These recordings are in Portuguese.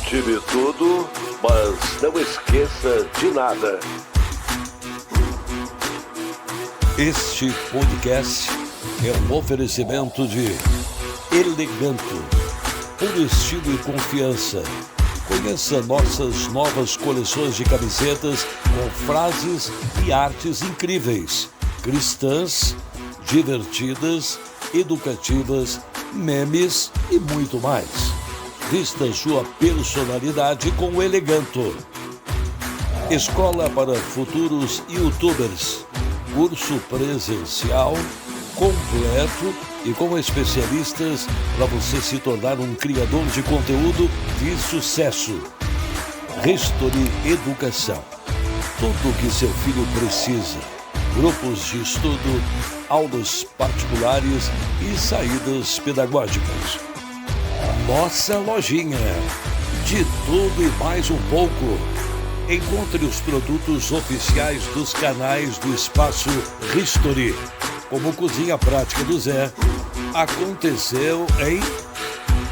Conte-me tudo, mas não esqueça de nada. Este podcast é um oferecimento de Eleganto, puro estilo e confiança. Conheça nossas novas coleções de camisetas com frases e artes incríveis, cristãs, divertidas, educativas, memes e muito mais. Vista sua personalidade com o Eleganto. Escola para futuros YouTubers. Curso presencial, completo e com especialistas para você se tornar um criador de conteúdo de sucesso. History Educação. Tudo o que seu filho precisa. Grupos de estudo, aulas particulares e saídas pedagógicas. Nossa lojinha. De tudo e mais um pouco. Encontre os produtos oficiais dos canais do Espaço History, como Cozinha Prática do Zé, aconteceu em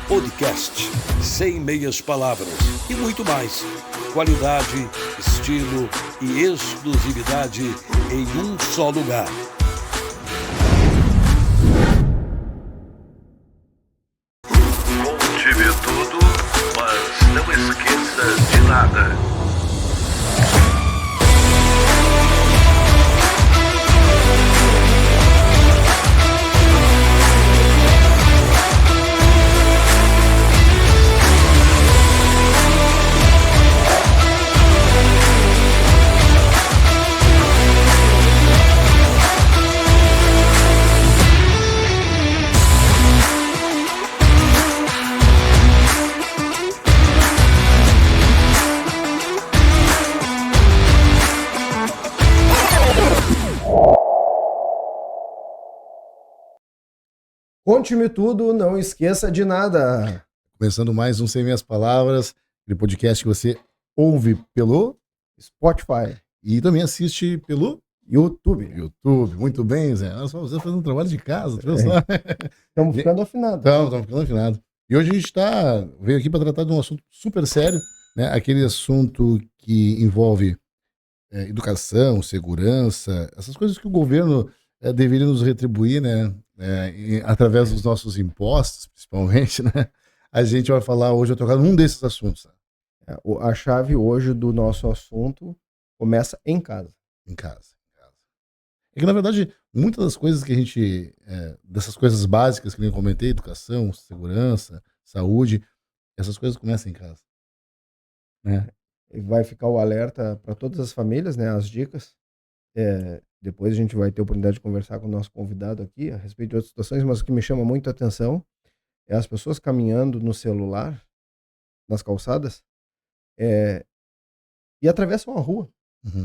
podcast, sem meias palavras e muito mais. Qualidade, estilo e exclusividade em um só lugar. Conte-me tudo, mas não esqueça de nada. Conte-me tudo, não esqueça de nada. Começando mais um Sem Minhas Palavras, aquele podcast que você ouve pelo Spotify e também assiste pelo YouTube. Muito bem, Zé. Olha só, você fazendo um trabalho de casa, viu só? Estamos ficando afinados. Estamos ficando afinados. E hoje a gente veio aqui para tratar de um assunto super sério, né? Aquele assunto que envolve educação, segurança, essas coisas que o governo deveria nos retribuir, né? Através dos nossos impostos, principalmente, né? A gente vai falar hoje, eu tocar num desses assuntos. A chave hoje do nosso assunto começa em casa. Em casa. É que, na verdade, muitas das coisas que a gente, dessas coisas básicas que eu comentei, educação, segurança, saúde, essas coisas começam em casa. Né? E vai ficar o alerta para todas as famílias, né? As dicas. Depois a gente vai ter a oportunidade de conversar com o nosso convidado aqui a respeito de outras situações, mas o que me chama muito a atenção é as pessoas caminhando no celular, nas calçadas, e atravessam a rua,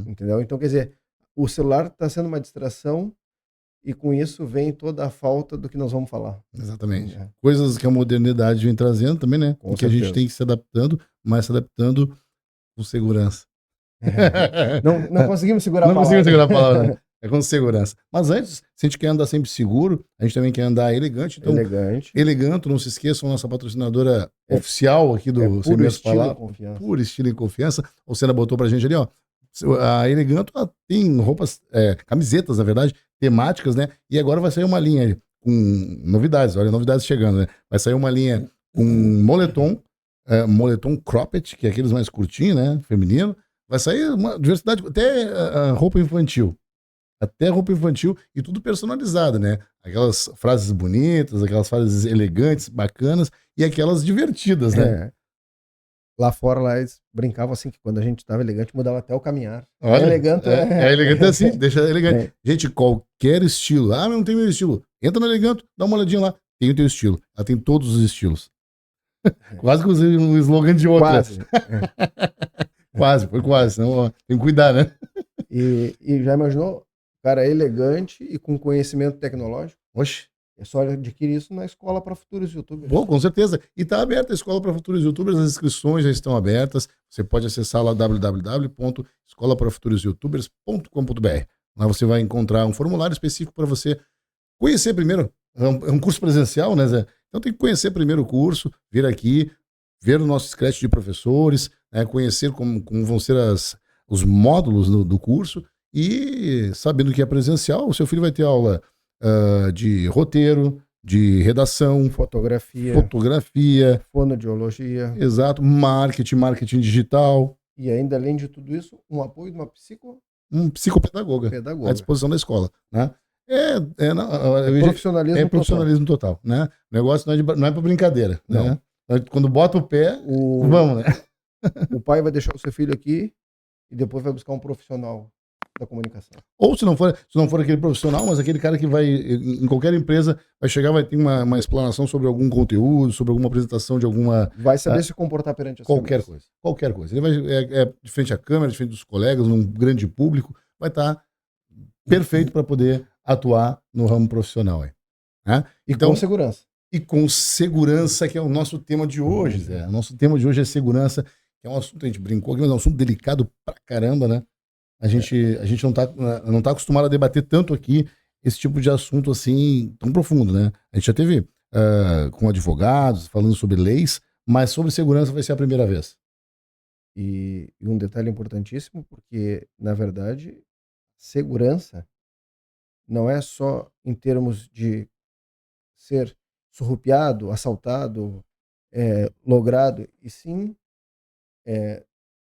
entendeu? Então, quer dizer, o celular está sendo uma distração e com isso vem toda a falta do que nós vamos falar. Exatamente. Coisas que a modernidade vem trazendo também, né? Com que a gente tem que ir se adaptando, mas se adaptando com segurança. Não conseguimos segurar a palavra. Não conseguimos segurar a palavra, né? É com segurança. Mas antes, se a gente quer andar sempre seguro, a gente também quer andar elegante. Então, Eleganto, não se esqueçam, nossa patrocinadora oficial aqui do Puro Estilo e Confiança. Puro Estilo e Confiança. O Senna botou pra gente ali, ó. A Eleganto tem roupas, camisetas, na verdade, temáticas, né? E agora vai sair uma linha aí, com novidades. Olha, novidades chegando, né? Vai sair uma linha com moletom cropped, que é aqueles mais curtinhos, né? Feminino. Vai sair uma diversidade, até roupa infantil. Até roupa infantil e tudo personalizado, né? Aquelas frases bonitas, aquelas frases elegantes, bacanas e aquelas divertidas, né? Lá fora, lá eles brincavam assim, que quando a gente estava elegante, mudava até o caminhar. Olha, elegante. Elegante assim, deixa elegante. Gente, qualquer estilo. Ah, mas não tem meu estilo. Entra no Eleganto, dá uma olhadinha lá. Tem o teu estilo. Ela tem todos os estilos. Quase que usei um slogan de outra. Quase. Foi quase. Senão, ó, tem que cuidar, né? E já imaginou? Cara elegante e com conhecimento tecnológico. Oxe. É só adquirir isso na Escola para Futuros YouTubers. Bom, com certeza. E está aberta a Escola para Futuros YouTubers, as inscrições já estão abertas. Você pode acessar lá www.escolaprafuturiosyoutubers.com.br. Lá você vai encontrar um formulário específico para você conhecer primeiro. É um curso presencial, né, Zé? Então tem que conhecer primeiro o curso, vir aqui, ver o nosso scratch de professores, né, conhecer como vão ser os módulos do curso e sabendo que é presencial, o seu filho vai ter aula de roteiro, de redação, fotografia, fonoaudiologia. Exato, marketing digital. E ainda, além de tudo isso, um apoio de uma um psicopedagoga à disposição da escola, né? Profissionalismo total, né? O negócio não é para brincadeira, não. Né? Quando bota o pé, vamos, né? O pai vai deixar o seu filho aqui e depois vai buscar um profissional da comunicação. Ou se não for aquele profissional, mas aquele cara que vai, em qualquer empresa, vai chegar, vai ter uma explanação sobre algum conteúdo, sobre alguma apresentação de alguma... Vai saber se comportar perante as qualquer coisa. Qualquer coisa. Ele vai de frente à câmera, de frente dos colegas, num grande público, vai estar perfeito para poder atuar no ramo profissional. Né? Com segurança. E com segurança, que é o nosso tema de hoje, Zé. O nosso tema de hoje é segurança, que é um assunto, a gente brincou aqui, mas é um assunto delicado pra caramba, né? A gente não tá acostumado a debater tanto aqui esse tipo de assunto assim, tão profundo, né? A gente já teve com advogados, falando sobre leis, mas sobre segurança vai ser a primeira vez. E um detalhe importantíssimo, porque, na verdade, segurança não é só em termos de ser surrupiado, assaltado, logrado, e sim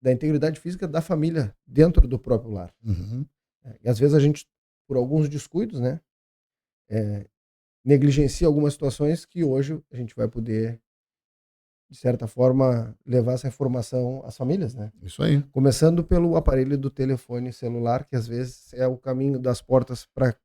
da integridade física da família dentro do próprio lar. Uhum. E às vezes a gente, por alguns descuidos, né, negligencia algumas situações que hoje a gente vai poder, de certa forma, levar essa informação às famílias, né? Isso aí. Começando pelo aparelho do telefone celular, que às vezes é o caminho das portas para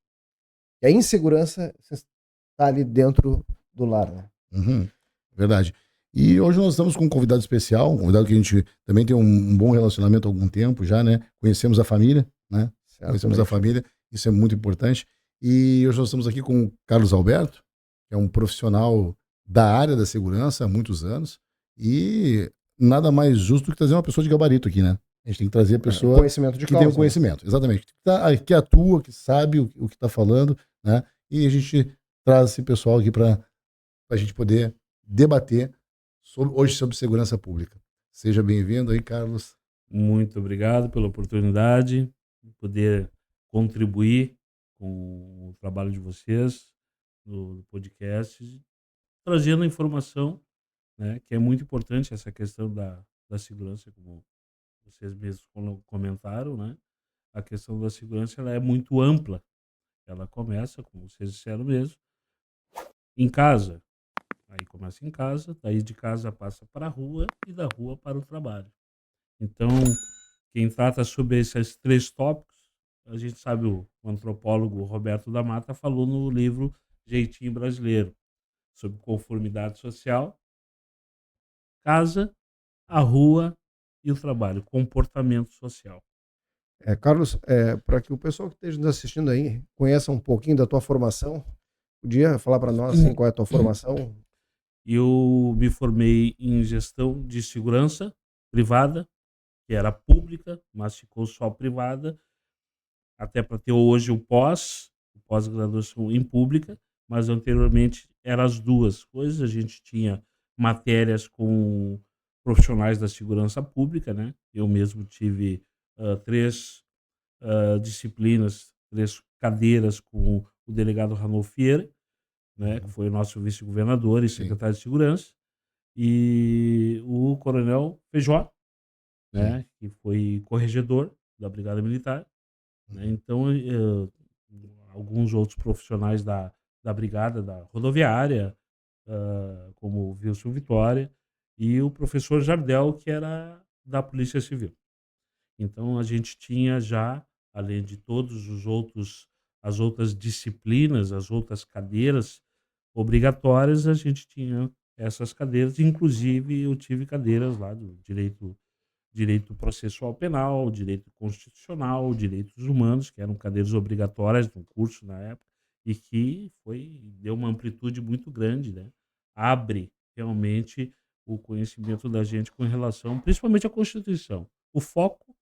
a insegurança está ali dentro do lar, né? Uhum. Verdade. E hoje nós estamos com um convidado especial, um convidado que a gente também tem um bom relacionamento há algum tempo já, né? Conhecemos a família, né? Conhecemos a família, isso é muito importante. E hoje nós estamos aqui com o Carlos Alberto, que é um profissional da área da segurança há muitos anos, e nada mais justo do que trazer uma pessoa de gabarito aqui, né? A gente tem que trazer a pessoa conhecimento de que causa, tem o conhecimento, exatamente, que atua, que sabe o que está falando, né? E a gente traz esse pessoal aqui para a gente poder debater hoje sobre segurança pública. Seja bem-vindo aí, Carlos. Muito obrigado pela oportunidade de poder contribuir com o trabalho de vocês no podcast, trazendo informação, né, que é muito importante essa questão da segurança, como vocês mesmos comentaram, né? A questão da segurança ela é muito ampla. Ela começa, como vocês disseram mesmo, em casa. Aí começa em casa, daí de casa passa para a rua e da rua para o trabalho. Então, quem trata sobre esses 3 tópicos, a gente sabe, o antropólogo Roberto da Mata falou no livro Jeitinho Brasileiro, sobre conformidade social, casa, a rua e o trabalho, comportamento social. Carlos, para que o pessoal que esteja nos assistindo aí conheça um pouquinho da tua formação, podia falar para nós assim, qual é a tua formação? Eu me formei em gestão de segurança privada, que era pública, mas ficou só privada, até para ter hoje o pós-graduação em pública, mas anteriormente eram as duas coisas. A gente tinha matérias com profissionais da segurança pública, né? Eu mesmo tive 3 disciplinas, 3 cadeiras com o delegado Ranolfo Vieira, né, que foi o nosso vice-governador e secretário de segurança, e o coronel Feijó, né, que foi corregedor da Brigada Militar, né? Então alguns outros profissionais da Brigada, da rodoviária, como o Wilson Vitória, e o professor Jardel, que era da Polícia Civil. Então a gente tinha já, além de todos as outras disciplinas, as outras cadeiras obrigatórias, a gente tinha essas cadeiras, inclusive eu tive cadeiras lá do direito processual penal, direito constitucional, direitos humanos, que eram cadeiras obrigatórias no curso na época, e que deu uma amplitude muito grande, né? Abre realmente o conhecimento da gente com relação, principalmente à Constituição. O foco,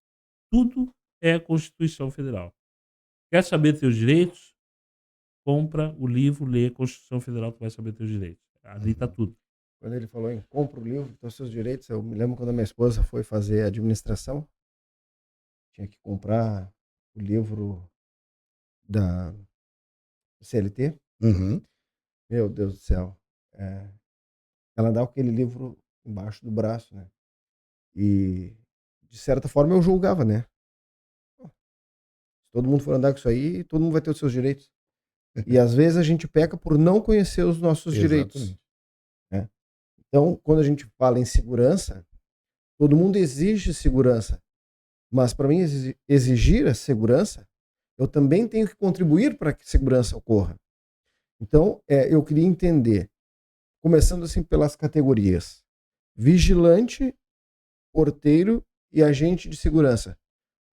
tudo é a Constituição Federal. Quer saber teus direitos? Compra o livro, lê a Constituição Federal, tu vai saber teus direitos. Ali está tudo. Quando ele falou em compra o livro, dos seus direitos, eu me lembro quando a minha esposa foi fazer administração, tinha que comprar o livro da CLT. Uhum. Meu Deus do céu. É, ela andava com aquele livro embaixo do braço, né? E, de certa forma, eu julgava, né? Pô, se todo mundo for andar com isso aí, todo mundo vai ter os seus direitos. E às vezes a gente peca por não conhecer os nossos direitos, Exatamente. né? Então, quando a gente fala em segurança, todo mundo exige segurança. Mas para mim exigir a segurança, eu também tenho que contribuir para que a segurança ocorra. Então, eu queria entender, começando assim pelas categorias: vigilante, porteiro e agente de segurança.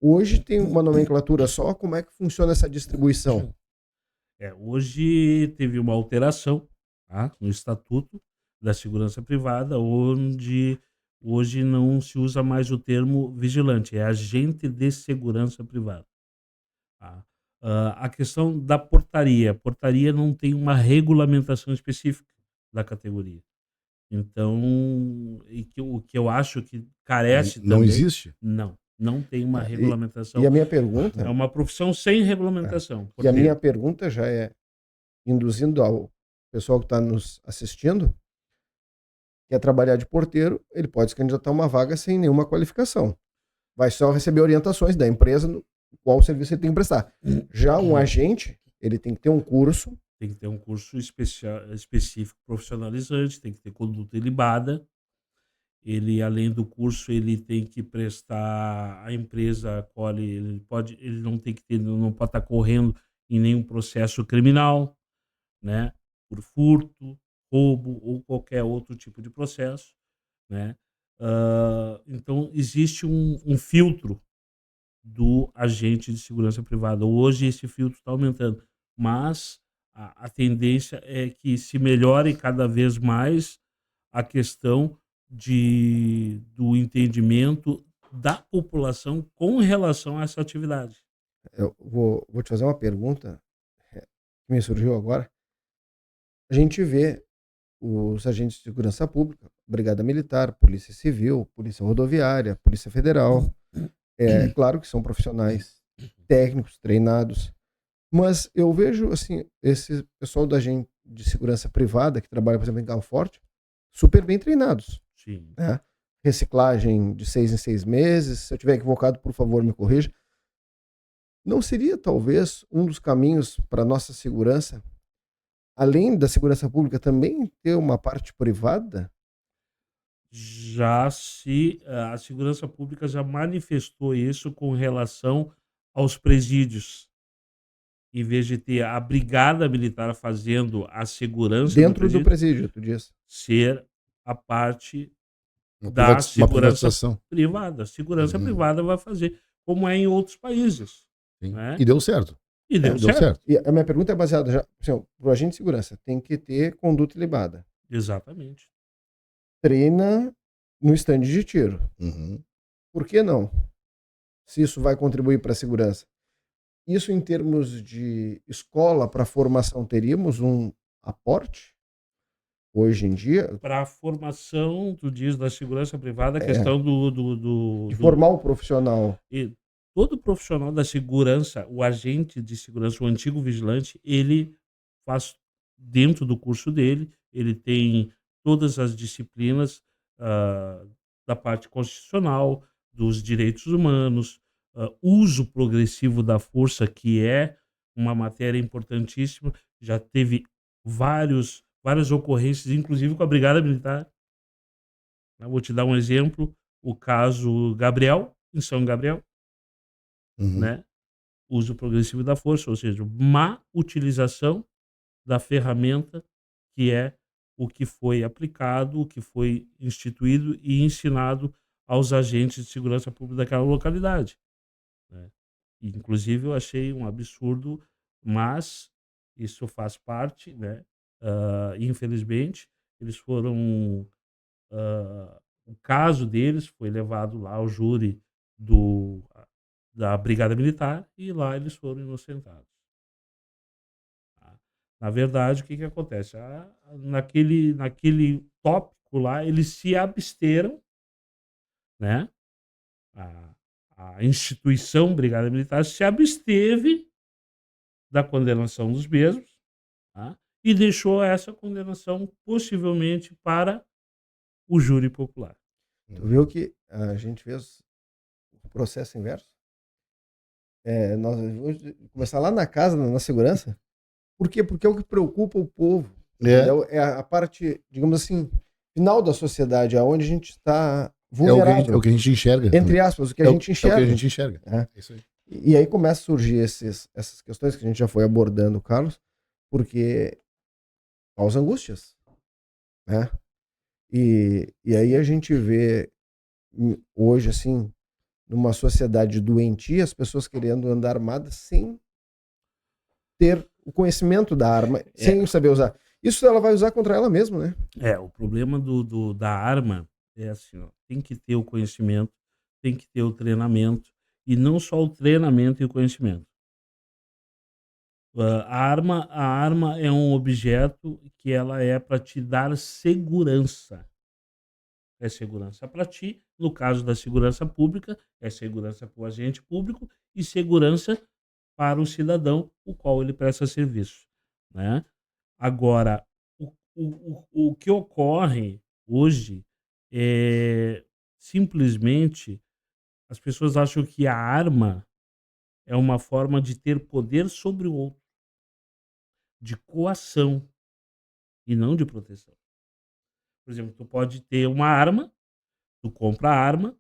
Hoje tem uma nomenclatura só, como é que funciona essa distribuição? Hoje teve uma alteração, tá, no Estatuto da Segurança Privada, onde hoje não se usa mais o termo vigilante, é agente de segurança privada. Tá? A questão da portaria. A portaria não tem uma regulamentação específica da categoria. Então, o que eu acho que carece Não também. existe? Não tem uma E regulamentação. a minha É pergunta, uma profissão sem regulamentação. e a minha pergunta já é induzindo ao pessoal que está nos assistindo, quer trabalhar de porteiro, ele pode se candidatar a uma vaga sem nenhuma qualificação. Vai só receber orientações da empresa no qual serviço ele tem que prestar. Já um agente, ele tem que ter um curso. Tem que ter um curso específico, profissionalizante, tem que ter conduta ilibada. Ele, além do curso, ele tem que prestar, a empresa acolhe, ele não tem que ter, não pode estar correndo em nenhum processo criminal, né? Por furto, roubo ou qualquer outro tipo de processo, né? Então existe um filtro do agente de segurança privada. Hoje esse filtro está aumentando, mas a tendência é que se melhore cada vez mais a questão do entendimento da população com relação a essa atividade. Eu vou te fazer uma pergunta que me surgiu agora. A gente vê os agentes de segurança pública, Brigada Militar, Polícia Civil, Polícia Rodoviária, Polícia Federal. É claro que são profissionais técnicos, treinados, mas eu vejo assim, esse pessoal da agente de segurança privada que trabalha, por exemplo, em carro forte, super bem treinados, Sim. né? Reciclagem de 6 em 6 meses. Se eu estiver equivocado, por favor, me corrija. Não seria talvez um dos caminhos para a nossa segurança, além da segurança pública, também ter uma parte privada? Já se a segurança pública já manifestou isso com relação aos presídios. Em vez de ter a brigada militar fazendo a segurança Dentro do presídio, tu diz. ser a parte Uma da uma segurança privatização. privada. A segurança Uhum. privada vai fazer, como é em outros países. Sim. Né? E deu certo. E deu certo. E a minha pergunta é baseada já, assim, para o agente de segurança, tem que ter conduta ilibada. Exatamente. Treina no estande de tiro. Uhum. Por que não? Se isso vai contribuir para a segurança. Isso em termos de escola para formação, teríamos um aporte? Hoje em dia, Para a formação, tu diz, da segurança privada, a questão de formar o profissional. E todo profissional da segurança, o agente de segurança, o antigo vigilante, ele faz dentro do curso dele, ele tem todas as disciplinas da parte constitucional, dos direitos humanos, uso progressivo da força, que é uma matéria importantíssima. Já teve várias ocorrências, inclusive com a Brigada Militar. Eu vou te dar um exemplo, o caso Gabriel, em São Gabriel, Uhum. né? Uso progressivo da força, ou seja, má utilização da ferramenta, que é o que foi aplicado, o que foi instituído e ensinado aos agentes de segurança pública daquela localidade, né? Inclusive eu achei um absurdo, mas isso faz parte, né? Infelizmente, eles foram, o caso deles foi levado lá ao júri da Brigada Militar e lá eles foram inocentados. Tá? Na verdade, o que acontece? Naquele tópico lá, eles se absteram, né? A instituição Brigada Militar se absteve da condenação dos mesmos, tá? E deixou essa condenação possivelmente para o júri popular. Tu viu que a gente fez o processo inverso? Nós vamos começar lá na casa, na segurança. Por quê? Porque é o que preocupa o povo. Entendeu? É a parte, digamos assim, final da sociedade, aonde a gente está vulnerável. É o que a gente enxerga. Entre aspas, o que a gente enxerga. É o que a gente enxerga. É. É isso aí. E aí começa a surgir essas questões que a gente já foi abordando, Carlos, porque causa angústias, né? E aí a gente vê hoje, assim, numa sociedade doentia, as pessoas querendo andar armadas sem ter o conhecimento da arma, sem saber usar. Isso ela vai usar contra ela mesma, né? O problema da arma é assim, ó, tem que ter o conhecimento, tem que ter o treinamento, e não só o treinamento e o conhecimento. A arma é um objeto que ela é para te dar segurança. É segurança para ti, no caso da segurança pública, é segurança para o agente público e segurança para o cidadão, o qual ele presta serviço, né? Agora, o que ocorre hoje é simplesmente as pessoas acham que a arma é uma forma de ter poder sobre o outro, de coação e não de proteção. Por exemplo, tu pode ter uma arma, tu compra a arma,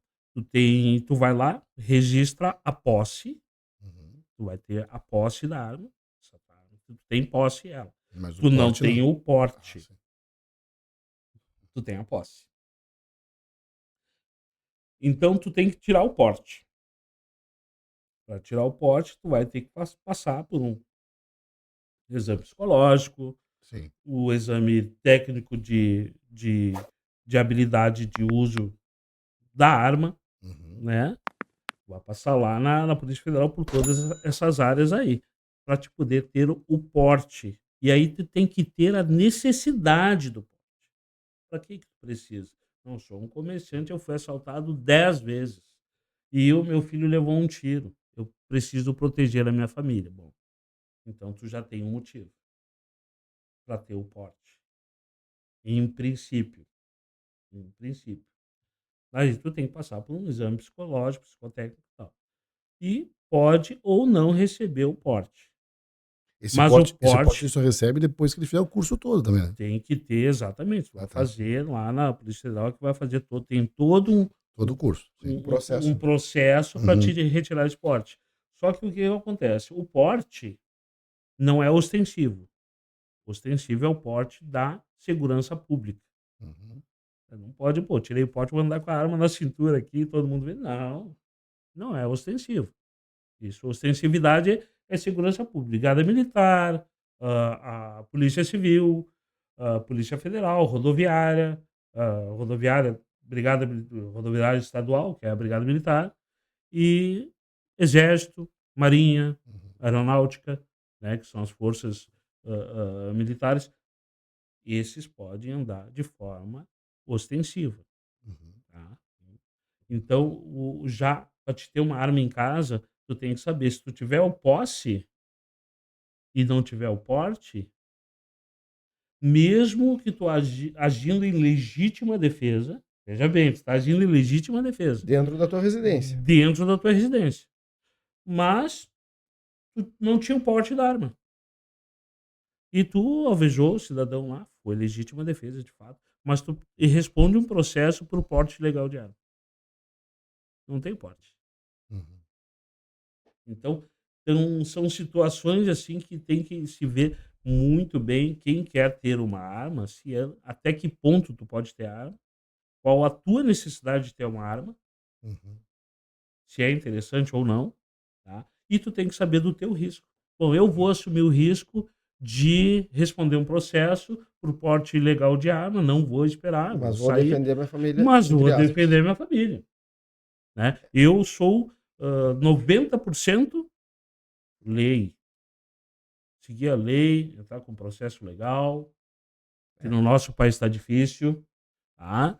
tu vai lá, registra a posse, tu vai ter a posse da arma, tu tem posse dela. Mas o Tu não porte tem o porte, sim. tu tem a posse. Então tu tem que tirar o porte. Para tirar o porte, tu vai ter que passar por um exame psicológico, Sim. o exame técnico de habilidade de uso da arma, né? Vai passar lá na Polícia Federal por todas essas áreas aí, para te poder ter o porte. E aí tu tem que ter a necessidade do porte. Para que tu precisa? Não, sou um comerciante, eu fui assaltado 10 vezes. E o meu filho levou um tiro. Eu preciso proteger a minha família. Bom, então tu já tem um motivo para ter o porte. Em princípio. Em princípio. Mas tu tem que passar por um exame psicológico, psicotécnico e tal. E pode ou não receber o porte. Esse Mas porte, o porte ele só recebe depois que ele fizer o curso todo também, né? tem que ter, exatamente. Vai Tá. fazer lá na Polícia Federal, que vai fazer todo, tem todo um Todo o curso. Sim. Processo. processo para te retirar esse porte. Só que o que acontece? O porte não é ostensivo. Ostensivo é o porte da segurança pública. Não pode, tirei o porte, vou andar com a arma na cintura aqui, todo mundo vê. Não, não é ostensivo. Isso, ostensividade é segurança pública. Brigada Militar, a Polícia Civil, a Polícia Federal, Rodoviária, Brigada Rodoviária Estadual, que é a Brigada Militar, e Exército, Marinha, Aeronáutica, né, que são as forças militares. Esses podem andar de forma ostensiva. Tá? Então, já para te ter uma arma em casa, tu tem que saber, se tu tiver o posse e não tiver o porte, mesmo que tu agindo em legítima defesa, veja bem, tu está agindo em legítima defesa. Dentro da tua residência. Dentro da tua residência. Mas tu não tinha o porte da arma. E tu alvejou o cidadão lá, foi legítima defesa, de fato, mas tu responde um processo por porte ilegal de arma. Não tem porte. Então, são situações assim que tem que se ver muito bem quem quer ter uma arma, até que ponto tu pode ter arma, qual a tua necessidade de ter uma arma, se é interessante ou não, tá? E tu tem que saber do teu risco. Bom, eu vou assumir o risco de responder um processo por porte ilegal de arma, não vou esperar, Mas vou vou sair, defender minha família. mas vou entre aspas. defender minha família. Né? Eu sou 90% lei. Seguir a lei, entrar com um processo legal, que no nosso país está difícil. tá?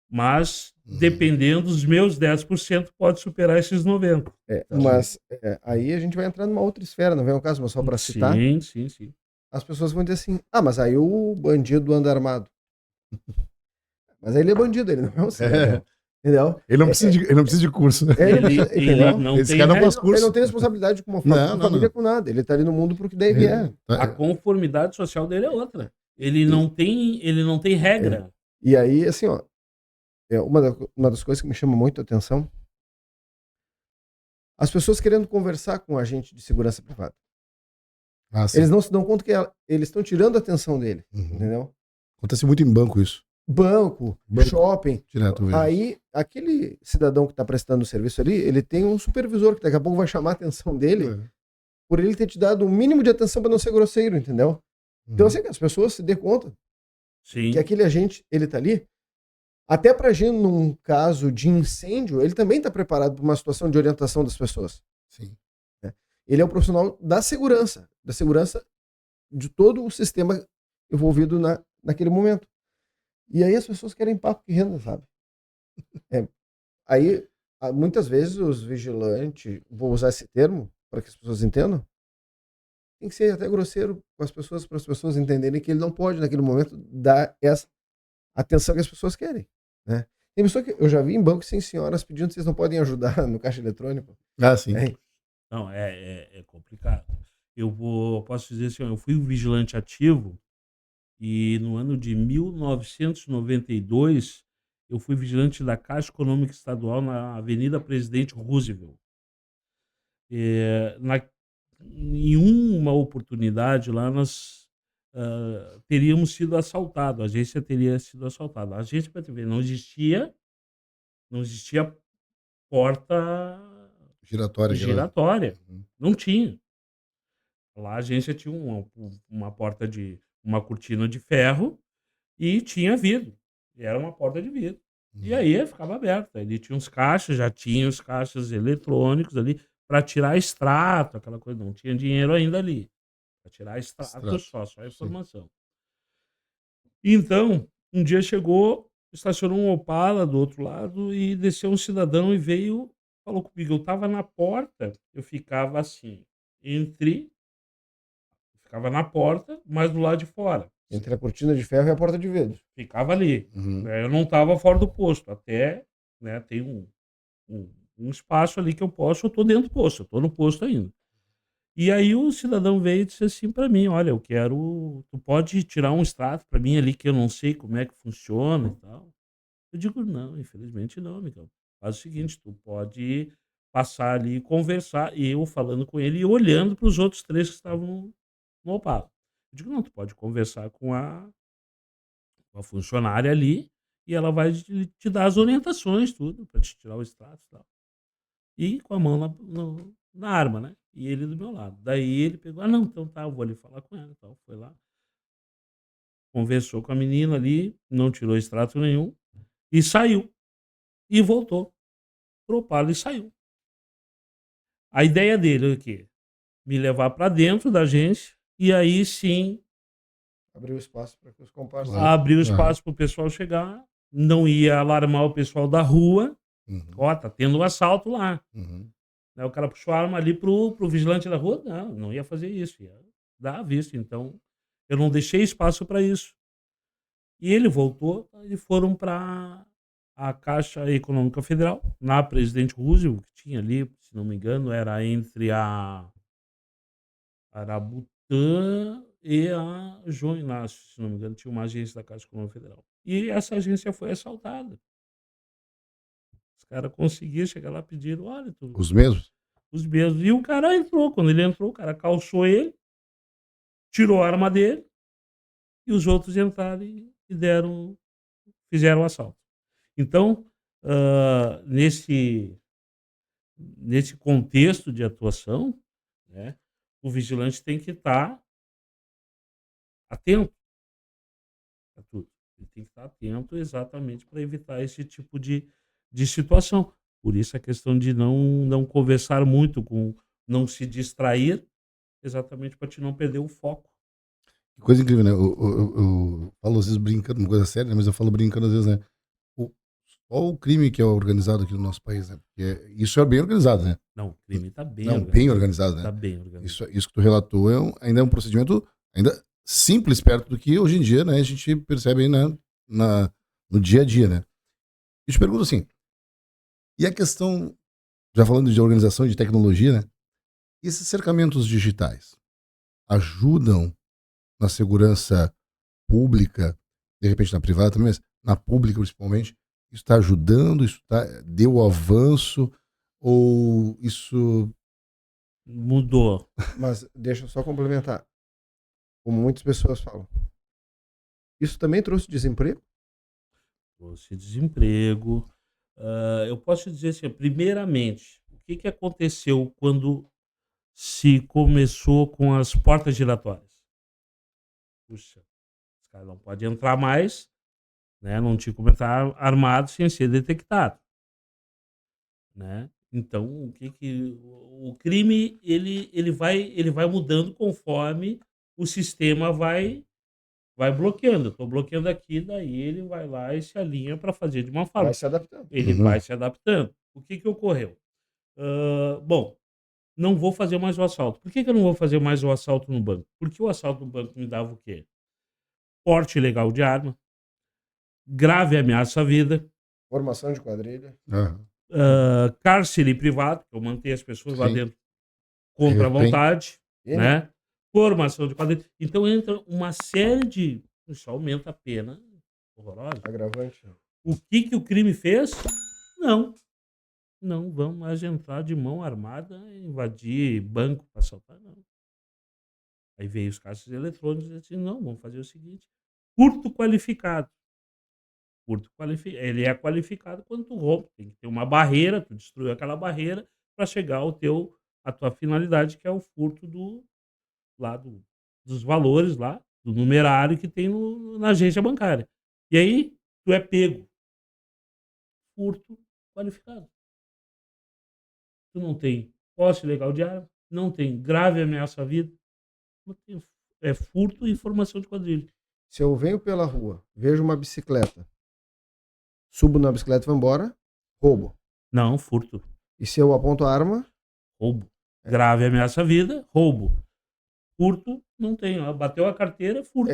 Mas, dependendo dos meus 10%, pode superar esses 90%. Mas aí a gente vai entrar numa outra esfera, não vem o caso, mas só para citar, Sim. as pessoas vão dizer assim, mas aí o bandido anda armado. Mas aí ele é bandido, ele não é um cidadão. Entendeu? Ele não precisa de curso, né? Entendeu? não Esse tem cara não regra. faz curso. Ele não tem responsabilidade com uma família, com nada. Ele tá ali no mundo porque daí vier. A conformidade social dele é outra. Ele não tem regra. E aí, assim, ó, uma das coisas que me chama muito a atenção, as pessoas querendo conversar com um agente de segurança privada. Eles não se dão conta que eles estão tirando a atenção dele, entendeu? Acontece muito em banco isso. Banco, shopping. Direto mesmo. Aí, aquele cidadão que está prestando o serviço ali, ele tem um supervisor que daqui a pouco vai chamar a atenção dele por ele ter te dado o mínimo de atenção para não ser grosseiro, entendeu? Então, assim, que as pessoas se dêem conta que aquele agente, ele tá ali, até para agir num caso de incêndio, ele também está preparado para uma situação de orientação das pessoas. Sim. Ele é um profissional da segurança de todo o sistema envolvido naquele momento. E aí as pessoas querem papo que renda, sabe? Aí, muitas vezes, os vigilantes, vou usar esse termo para que as pessoas entendam, tem que ser até grosseiro com as pessoas, para as pessoas entenderem que ele não pode, naquele momento, dar essa atenção que as pessoas querem, né? Tem pessoa que eu já vi em banco, sim, senhoras, pedindo se vocês não podem ajudar no caixa eletrônico. Sim. Não, é complicado. Posso dizer assim, eu fui um vigilante ativo e no ano de 1992 eu fui vigilante da Caixa Econômica Estadual na Avenida Presidente Roosevelt. Em uma oportunidade lá nós teríamos sido assaltados, a agência teria sido assaltada. A agência para TV não existia porta giratória. Não tinha. Lá a agência tinha uma porta uma cortina de ferro e tinha vidro. E era uma porta de vidro. E aí ficava aberta. Ele tinha uns caixas, já tinha os caixas eletrônicos ali para tirar extrato, aquela coisa. Não tinha dinheiro ainda ali. Para tirar extrato só a informação. Então, um dia estacionou um Opala do outro lado e desceu um cidadão e falou comigo. Eu estava na porta, eu ficava assim, ficava na porta, mas do lado de fora. Entre a cortina de ferro e a porta de vidro. Ficava ali. Eu não estava fora do posto. Até tem um espaço ali que eu estou dentro do posto, eu estou no posto ainda. E aí o cidadão veio e disse assim para mim, olha, tu pode tirar um extrato para mim ali que eu não sei como é que funciona e tal. Eu digo, não, infelizmente não, amigão. Faz o seguinte, tu pode passar ali e conversar, e eu falando com ele e olhando para os outros 3 que estavam no Opala. Eu digo, não, tu pode conversar com a funcionária ali e ela vai te dar as orientações, tudo, para te tirar o extrato e tal. E com a mão na arma, né? E ele do meu lado. Daí ele pegou, não, então tá, eu vou ali falar com ela e tal. Foi lá, conversou com a menina ali, não tirou extrato nenhum e saiu. E voltou pro Opala e saiu. A ideia dele é o quê? Me levar para dentro da agência e aí sim abriu espaço para que os comparsas... Abriu espaço para o pessoal chegar, não ia alarmar o pessoal da rua. Tá tendo um assalto lá. O cara puxou a arma ali pro vigilante da rua, não ia fazer isso, ia dar a vista. Então, eu não deixei espaço para isso. E ele voltou e foram para a Caixa Econômica Federal, na Presidente Roosevelt, que tinha ali, se não me engano, era entre a Arabutã e a João Inácio, se não me engano, tinha uma agência da Caixa Econômica Federal. E essa agência foi assaltada. Os caras conseguiram chegar lá e pediram, olha... Os mesmos? Os mesmos. E o cara entrou. Quando ele entrou, o cara calçou ele, tirou a arma dele, e os outros entraram e fizeram o assalto. Então, nesse contexto de atuação, né, o vigilante tem que estar atento a tudo. Ele tem que estar atento exatamente para evitar esse tipo de situação. Por isso a questão de não conversar muito, não se distrair, exatamente para te não perder o foco. Que coisa incrível, né? Eu falo às vezes brincando, uma coisa séria, né? Mas eu falo brincando às vezes, né? O, só o crime que é organizado aqui no nosso país, né? Porque isso é bem organizado, né? Não, o crime tá bem Não, organizado. bem organizado, né? Tá bem organizado. Isso que tu relatou ainda é um procedimento ainda simples perto do que hoje em dia, né? A gente percebe aí no dia a dia, né? Eu te pergunto assim, e a questão, já falando de organização e de tecnologia, né? Esses cercamentos digitais ajudam na segurança pública, de repente na privada também, mas na pública principalmente, isso está ajudando, deu avanço, ou isso... Mudou. Mas deixa eu só complementar. Como muitas pessoas falam. Isso também trouxe desemprego? Trouxe desemprego. Eu posso dizer assim, primeiramente, o que aconteceu quando se começou com as portas giratórias? Puxa, os caras não podem entrar mais, né? Não tinha como entrar armado sem ser detectado, né? Então, o crime ele vai mudando conforme o sistema vai bloqueando. Estou bloqueando aqui, daí ele vai lá e se alinha para fazer de uma forma. Vai se adaptando. Ele Uhum. vai se adaptando. O que ocorreu? Bom, não vou fazer mais o assalto. Por que eu não vou fazer mais o assalto no banco? Porque o assalto no banco me dava o quê? Porte ilegal de arma, grave ameaça à vida, Formação de quadrilha. Aham. cárcere privado, que eu mantenho as pessoas lá Sim. dentro contra a Refém. vontade, E, né? Formação de quadrilha. Então entra uma série de... Isso aumenta a pena horrorosa. agravante. O que o crime fez? Não. Não vamos mais entrar de mão armada e invadir banco para assaltar, não. Aí veio os caixas eletrônicos e disse, não, vamos fazer o seguinte, furto qualificado. Ele é qualificado quando tu rouba. Tem que ter uma barreira, tu destruiu aquela barreira para chegar à tua finalidade, que é o furto dos valores lá, do numerário que tem na agência bancária. E aí, tu é pego. Furto qualificado. Tu não tem posse ilegal de arma, não tem grave ameaça à vida, não tem, furto e formação de quadrilha. Se eu venho pela rua, vejo uma bicicleta, subo na bicicleta e vou embora, roubo. Não, furto. E se eu aponto a arma, Roubo. Grave ameaça à vida, roubo. Furto, não tem. Bateu a carteira, furto.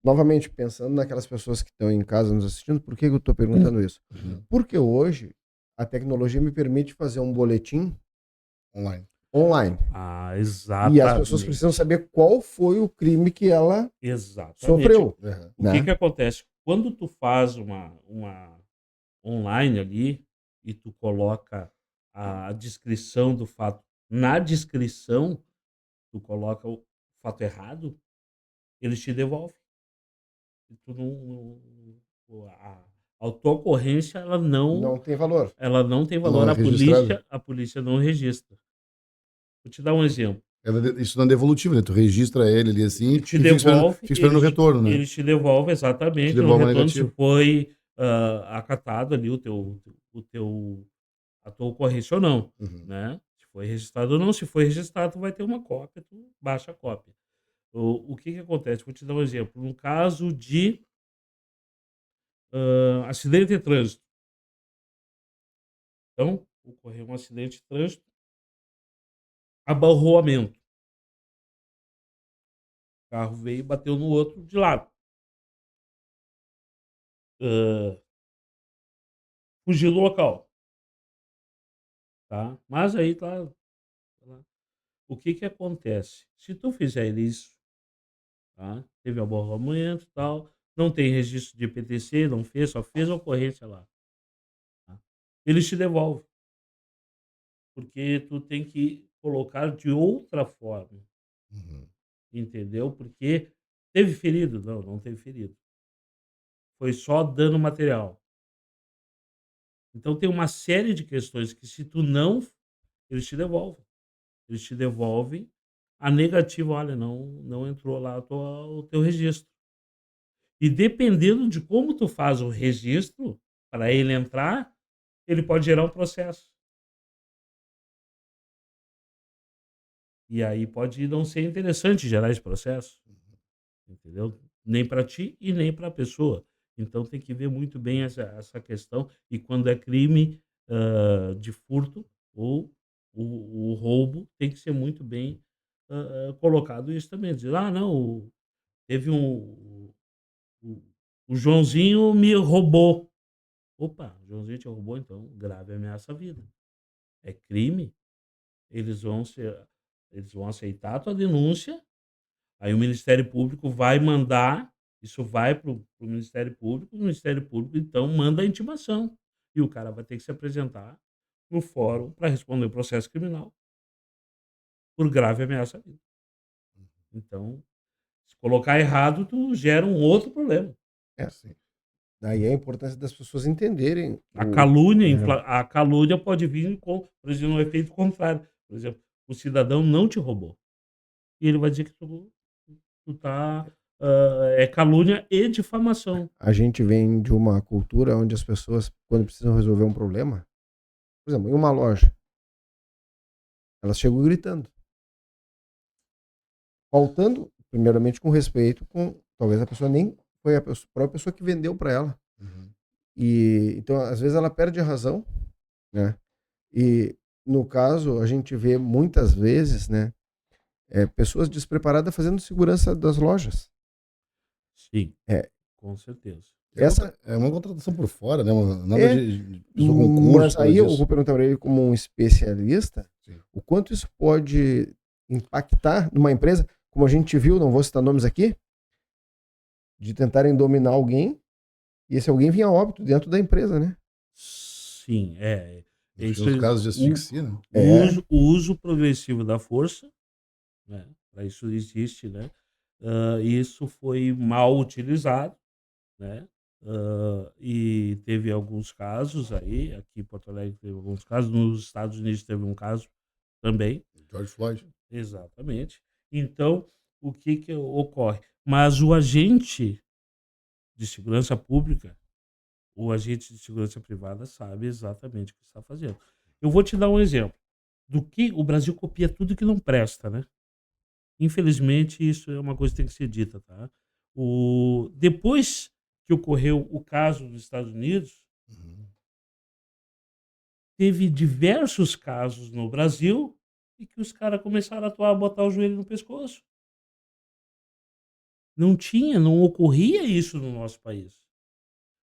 novamente, pensando naquelas pessoas que estão em casa nos assistindo, por que eu estou perguntando isso? Porque hoje a tecnologia me permite fazer um boletim online. Ah, exatamente. E as pessoas precisam saber qual foi o crime que ela Exatamente. sofreu. O que acontece? Quando tu faz uma online ali e tu coloca a descrição do fato, na descrição tu coloca o fato errado, eles te devolvem. E tu a tua ocorrência, ela Não tem valor. ela não tem valor. Não é registrado. A polícia não registra. Vou te dar um exemplo. Isso não é devolutivo, né? Tu registra ele ali assim Te devolve, fica esperando o retorno, né? Eles te devolvem exatamente Te devolve no retorno negativo. se foi acatado ali a tua ocorrência ou não, Uhum. né? Se foi registrado ou não, se foi registrado, tu vai ter uma cópia, tu baixa a cópia. O que acontece? Vou te dar um exemplo. No caso de acidente de trânsito. Então, ocorreu um acidente de trânsito, abarroamento. O carro veio e bateu no outro de lado. Fugiu do local. Tá? Mas aí tá. O que acontece? Se tu fizer isso, tá? Teve aborrecimento e tal, não tem registro de IPTC, não fez, só fez a ocorrência lá. Tá? Eles te devolvem. Porque tu tem que colocar de outra forma. Uhum. Entendeu? Porque teve ferido? Não, não teve ferido. Foi só dano material. Então tem uma série de questões que se tu não, eles te devolvem. Eles te devolvem a negativa, olha, não entrou lá o teu registro. E dependendo de como tu faz o registro, para ele entrar, ele pode gerar um processo. E aí pode não ser interessante gerar esse processo. entendeu? Nem para ti e nem para a pessoa. Então tem que ver muito bem essa questão. E quando é crime de furto ou o roubo, tem que ser muito bem colocado isso também. Dizer, não, teve o, o Joãozinho me roubou. Opa, o Joãozinho te roubou, então grave ameaça à vida. É crime, eles vão aceitar a tua denúncia. Aí o Ministério Público vai mandar, isso vai para o Ministério Público então manda a intimação. E o cara vai ter que se apresentar no fórum para responder o processo criminal por grave ameaça à vida. Então, se colocar errado, tu gera um outro problema. É, daí a importância das pessoas entenderem A calúnia, é, a calúnia pode vir com, por exemplo, um efeito contrário. Por exemplo, o cidadão não te roubou. E ele vai dizer que tu tá. É calúnia e difamação. a gente vem de uma cultura onde as pessoas, quando precisam resolver um problema, por exemplo, em uma loja, elas chegam gritando. Faltando, primeiramente, com respeito, com talvez a pessoa nem foi a própria pessoa que vendeu para ela. E então, às vezes, ela perde a razão, né? E no caso, a gente vê muitas vezes, né, pessoas despreparadas fazendo segurança das lojas. Sim, É, com certeza. essa, É uma contratação por fora, né? Nada É, de pessoa concurso. mas aí eu disso. vou perguntar para ele, como um especialista, Sim. o quanto isso pode impactar numa empresa, como a gente viu, não vou citar nomes aqui, de tentarem dominar alguém e esse alguém vinha a óbito dentro da empresa, né? Sim, Tem os casos de asfixia, né? O uso progressivo da força, né? Para isso existe, né? Isso foi mal utilizado, né? E teve alguns casos aí, aqui em Porto Alegre teve alguns casos, nos Estados Unidos teve um caso também. George Floyd. Exatamente. Então, o que ocorre? Mas o agente de segurança pública, o agente de segurança privada sabe exatamente o que está fazendo. Eu vou te dar um exemplo do que o Brasil copia tudo que não presta, né? Infelizmente, isso é uma coisa que tem que ser dita, tá? Depois que ocorreu o caso dos Estados Unidos, teve diversos casos no Brasil e que os caras começaram a atuar, botar o joelho no pescoço. Não ocorria isso no nosso país.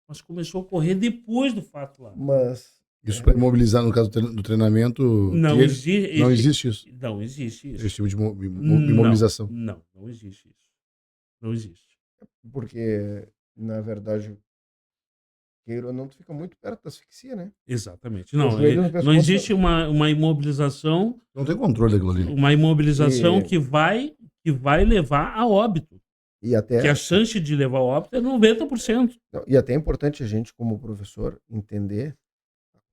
Mas começou a ocorrer depois do fato lá. Mas Isso para imobilizar, no caso do treinamento. Não não existe existe isso. Não existe isso. Esse tipo de imobilização. Não existe isso. Não existe. porque, na verdade, queira ou não, tu fica muito perto da asfixia, né? Exatamente. O Não, joelho no pescoço. não existe uma imobilização, Não tem controle daquilo ali. E- que vai levar a óbito. E até, Que a chance de levar a óbito é 90%. não, e até é importante a gente, como professor, entender.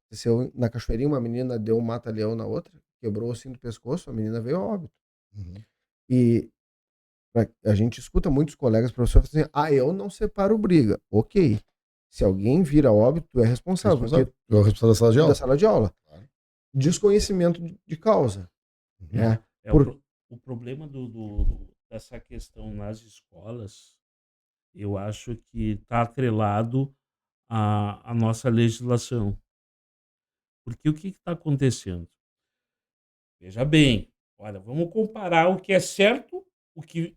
Aconteceu na Cachoeirinha, uma menina deu um mata-leão na outra, quebrou o cinto do pescoço, a menina veio a óbito. E a gente escuta muitos colegas professores assim, eu não separo briga. Ok. Se alguém vira óbito, tu é responsável. Porque É o responsável da sala de aula. da sala de aula. Desconhecimento de causa. Né? O problema dessa questão nas escolas, eu acho que está atrelado à nossa legislação. Porque o que está acontecendo? Veja bem, olha, vamos comparar o que é certo,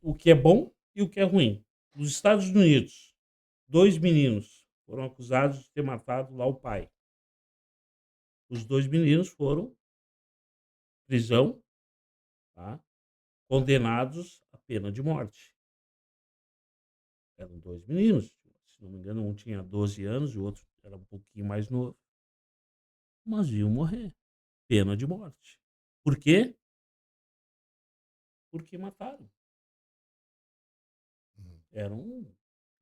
o que é bom e o que é ruim. Nos Estados Unidos, 2 meninos foram acusados de ter matado lá o pai. Os 2 meninos foram prisão, tá? Condenados à pena de morte. Eram 2 meninos, se não me engano, um tinha 12 anos e o outro era um pouquinho mais novo. Mas iam morrer. Pena de morte. Por quê? Porque mataram. Eram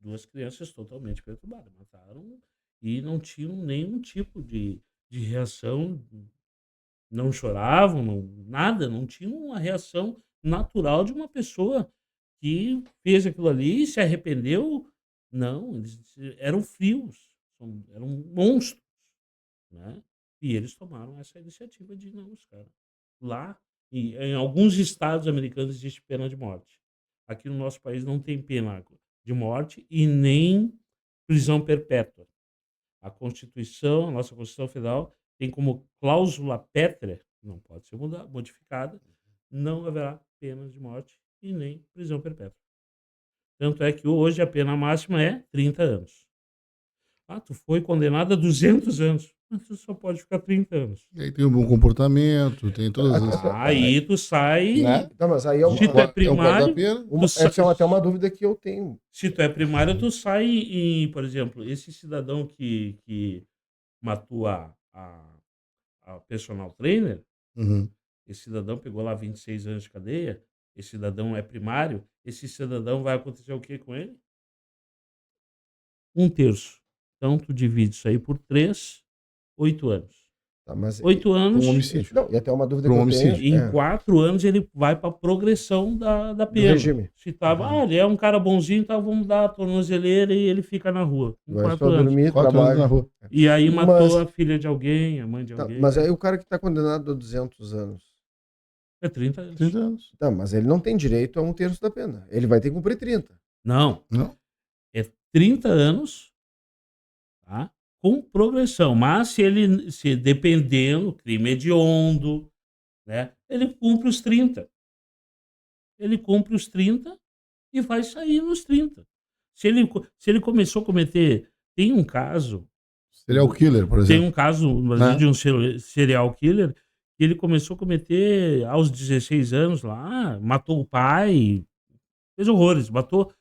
2 crianças totalmente perturbadas. Mataram e não tinham nenhum tipo de reação. Não choravam, nada. Não tinham uma reação natural de uma pessoa que fez aquilo ali e se arrependeu. Não, eles eram frios. Eram monstros. Né? E eles tomaram essa iniciativa de não, os caras. Lá, em alguns estados americanos existe pena de morte. aqui no nosso país não tem pena de morte e nem prisão perpétua. A Constituição, a nossa Constituição Federal, tem como cláusula pétrea, não pode ser modificada, não haverá pena de morte e nem prisão perpétua. Tanto é que hoje a pena máxima é 30 anos. Ah, tu foi condenado a 200 anos, mas tu só pode ficar 30 anos. E aí tem um bom comportamento, tem todas as. Aí tu sai, Né? Não, mas aí é se tu é primário, guarda-pena. essa é até uma dúvida que eu tenho. se tu é primário, tu sai em, por exemplo, esse cidadão que matou a personal trainer, Uhum. esse cidadão pegou lá 26 anos de cadeia, esse cidadão é primário, esse cidadão vai acontecer o que com ele? 1/3. Então, tu divide isso aí por 3, 8 anos. Tá, mas 8 anos, Um homicídio. não, e até uma dúvida Para que um eu tenho. homicídio. em 4 anos ele vai para a progressão da do pena. regime. Se tava, ele é um cara bonzinho, então vamos dar a tornozeleira e ele fica na rua. Em Vai 4 só anos. dormir, 4 anos na trabalho. rua. E aí Mas- matou a filha de alguém, a mãe de Tá, alguém. mas aí o cara que está condenado a 200 anos. É 30 anos. 30 anos. Tá, mas ele não tem direito a 1/3 da pena. Ele vai ter que cumprir 30. Não, Não? é 30 anos, tá? Com progressão. Mas se dependendo, o crime é hediondo, né? Ele cumpre os 30. Ele cumpre os 30 e vai sair nos 30. Se ele começou a cometer... Tem um caso... Serial killer, por Tem exemplo. um caso no Brasil de um serial killer que ele começou a cometer aos 16 anos lá, matou o pai, fez horrores, matou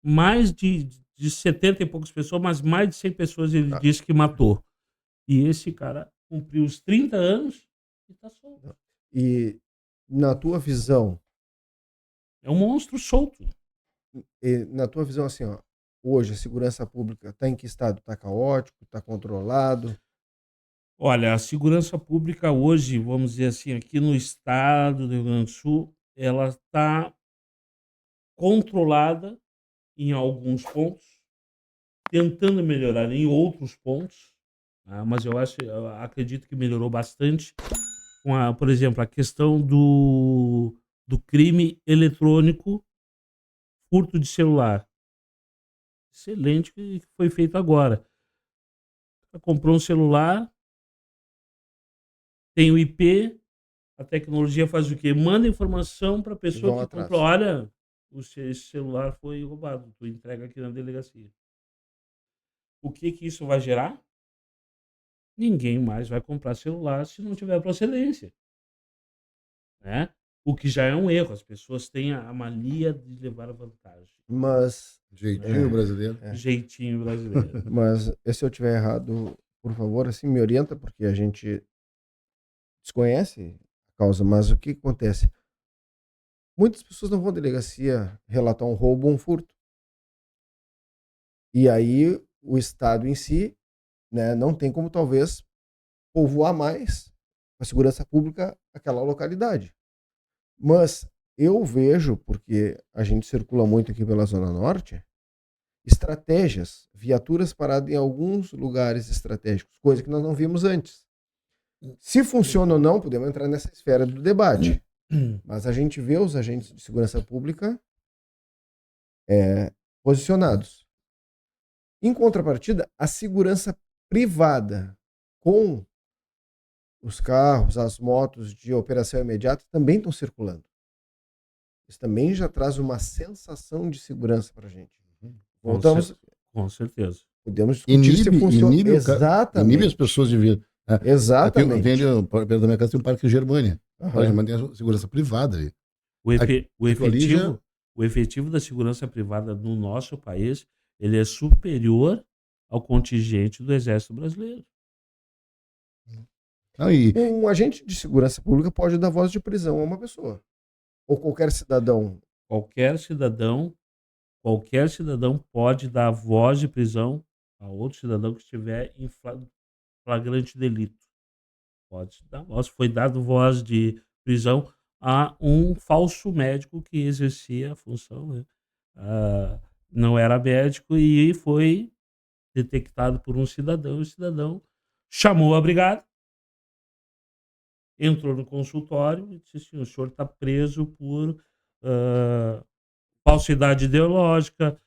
mais de 70 e poucas pessoas, mas mais de 100 pessoas ele disse que matou. E esse cara cumpriu os 30 anos e tá solto. E na tua visão, É um monstro solto. assim, ó, hoje a segurança pública está em que estado? Está caótico? Está controlado? Olha, a segurança pública hoje, vamos dizer assim, aqui no estado do Rio Grande do Sul, ela está controlada em alguns pontos, tentando melhorar em outros pontos, tá? Mas eu acredito que melhorou bastante com por exemplo, a questão do crime eletrônico, furto de celular. Excelente que foi feito agora. Comprou um celular, tem o IP, a tecnologia faz o quê? Manda informação para a pessoa Vão que atrás. comprou. Olha, esse celular foi roubado, tu entrega aqui na delegacia. O que isso vai gerar? Ninguém mais vai comprar celular se não tiver procedência, né? O que já é um erro. As pessoas têm a mania de levar a vantagem. Mas, Jeitinho brasileiro. Jeitinho brasileiro. mas se eu tiver errado, por favor, assim, me orienta, porque a gente desconhece a causa, mas o que acontece? Muitas pessoas não vão à delegacia relatar um roubo ou um furto. E aí o Estado em si, né, não tem como talvez povoar mais a segurança pública aquela localidade. Mas eu vejo, porque a gente circula muito aqui pela Zona Norte, estratégias, viaturas paradas em alguns lugares estratégicos, coisa que nós não vimos antes. Se funciona ou não, podemos entrar nessa esfera do debate. Mas a gente vê os agentes de segurança pública posicionados. Em contrapartida, a segurança privada com os carros, as motos de operação imediata também estão circulando. Isso também já traz uma sensação de segurança para a gente. Voltamos, Com certeza. podemos discutir se funciona. Exatamente. Inibe as pessoas de vida. Exatamente. Perto da minha casa tem um parque Germânia. Aham. O parque Germânia tem a segurança privada ali. O efetivo da segurança privada no nosso país, ele é superior ao contingente do Exército Brasileiro. Não, e Um agente de segurança pública pode dar voz de prisão a uma pessoa. Ou qualquer cidadão. Qualquer cidadão pode dar voz de prisão a outro cidadão que estiver em flagrante delito. Pode dar voz. Foi dado voz de prisão a um falso médico que exercia a função, né? Não era médico e foi detectado por um cidadão. O cidadão chamou a brigada, entrou no consultório e disse assim: o senhor está preso por falsidade ideológica,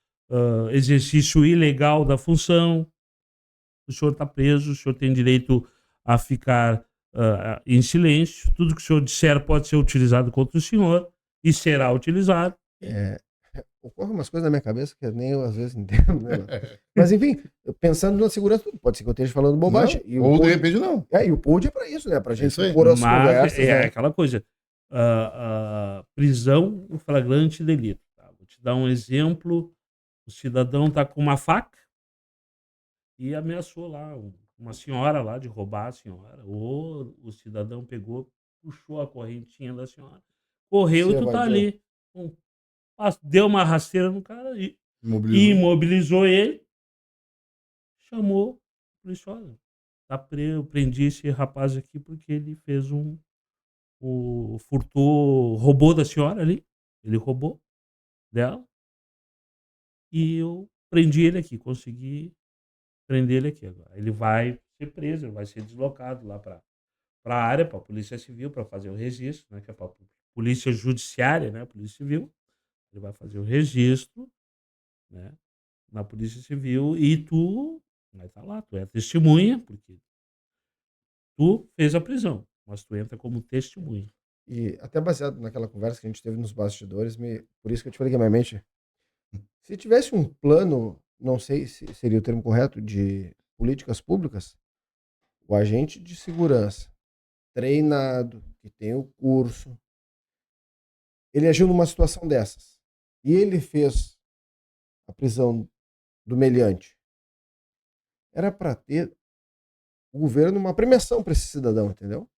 exercício ilegal da função. O senhor está preso, o senhor tem direito a ficar em silêncio. Tudo que o senhor disser pode ser utilizado contra o senhor e será utilizado. Ocorrem umas coisas na minha cabeça que eu nem eu às vezes entendo, né? Mas enfim, pensando na segurança, pode ser que eu esteja falando bobagem. Não, ou de repente não. E o pod é para isso, né? Pra gente Isso aí. pôr as Mas conversas. é né? aquela coisa. Prisão em flagrante delito. Tá? Vou te dar um exemplo. O cidadão está com uma faca e ameaçou lá uma senhora lá de roubar a senhora. Ou o cidadão pegou, puxou a correntinha da senhora, correu Se e tu tá evadiu. ali. Deu uma rasteira no cara e Imobilizou. imobilizou ele, chamou o polícia, olha, eu prendi esse rapaz aqui porque ele fez roubou da senhora ali, ele roubou dela, e eu prendi ele aqui, consegui prender ele aqui agora. Ele vai ser preso, ele vai ser deslocado lá para a área, para a Polícia Civil, para fazer o registro, né, que é para a Polícia Judiciária, né, Polícia Civil. Ele vai fazer o registro, né, na Polícia Civil e tu vai estar lá, tu é testemunha, porque tu fez a prisão, mas tu entra como testemunha. E até baseado naquela conversa que a gente teve nos bastidores, por isso que eu te falei que a minha mente, se tivesse um plano, não sei se seria o termo correto, de políticas públicas, o agente de segurança treinado, que tem o curso, ele agiu numa situação dessas e ele fez a prisão do meliante. Era para ter o governo uma premiação para esse cidadão, entendeu?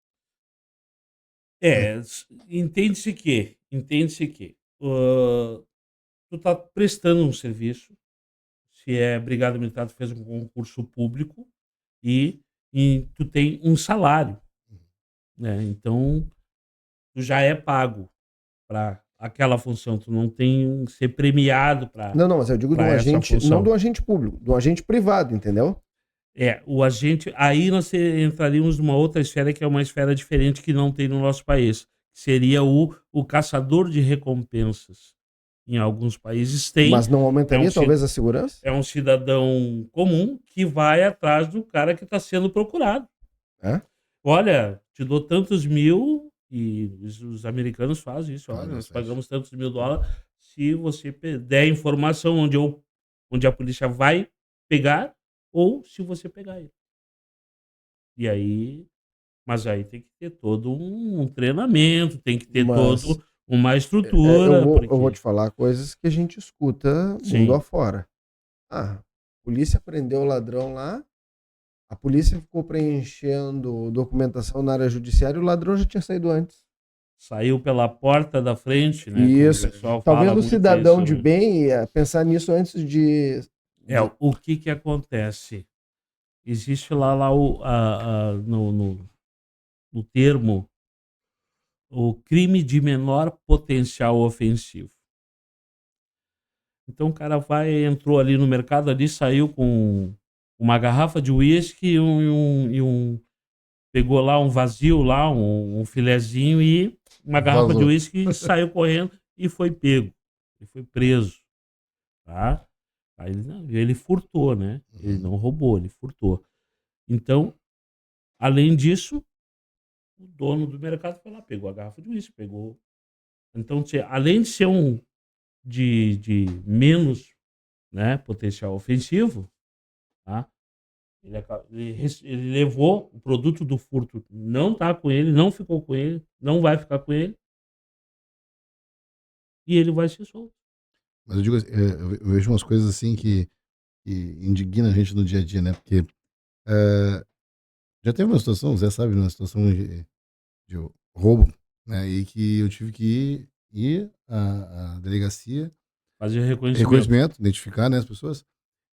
Entende-se que tu tá prestando um serviço, se é Brigada Militar, tu fez um concurso público e tu tem um salário, né? Então, tu já é pago para aquela função, tu não tem que ser premiado para Não, mas eu digo de um essa agente, função. não de um agente público, de um agente privado, entendeu? O agente, aí nós entraríamos numa outra esfera que é uma esfera diferente que não tem no nosso país, que seria o caçador de recompensas. Em alguns países tem. Mas não aumentaria É um talvez a segurança? É um cidadão comum que vai atrás do cara que está sendo procurado. É? Olha, te dou tantos mil, e os americanos fazem isso. Olha, nós pagamos tantos $1.000 se você der informação onde a polícia vai pegar ou se você pegar ele. E aí, mas aí tem que ter todo um treinamento, tem que ter toda uma estrutura. Eu vou te falar coisas que a gente escuta mundo afora. A polícia prendeu o ladrão lá, a polícia ficou preenchendo documentação na área judiciária e o ladrão já tinha saído antes. Saiu pela porta da frente, né? Isso. Talvez o cidadão de né? bem ia pensar nisso antes de... O que acontece? Existe lá no termo o crime de menor potencial ofensivo. Então o cara entrou ali no mercado, ali saiu com uma garrafa de uísque pegou lá um vazio, lá um filezinho e uma garrafa de uísque, saiu correndo e foi pego. Ele foi preso. Tá? Aí ele furtou, né? Ele não roubou, ele furtou. Então, além disso, o dono do mercado foi lá, pegou a garrafa de uísque, pegou. Então, além de ser de menos, né, potencial ofensivo, tá? Ele levou o produto do furto, não tá com ele, não ficou com ele, não vai ficar com ele, e ele vai ser solto. Mas eu digo, eu vejo umas coisas assim que indignam a gente no dia a dia, né? Porque já teve uma situação, o Zé sabe, uma situação de roubo, né? E que eu tive que ir à delegacia, fazer reconhecimento, identificar, né, as pessoas.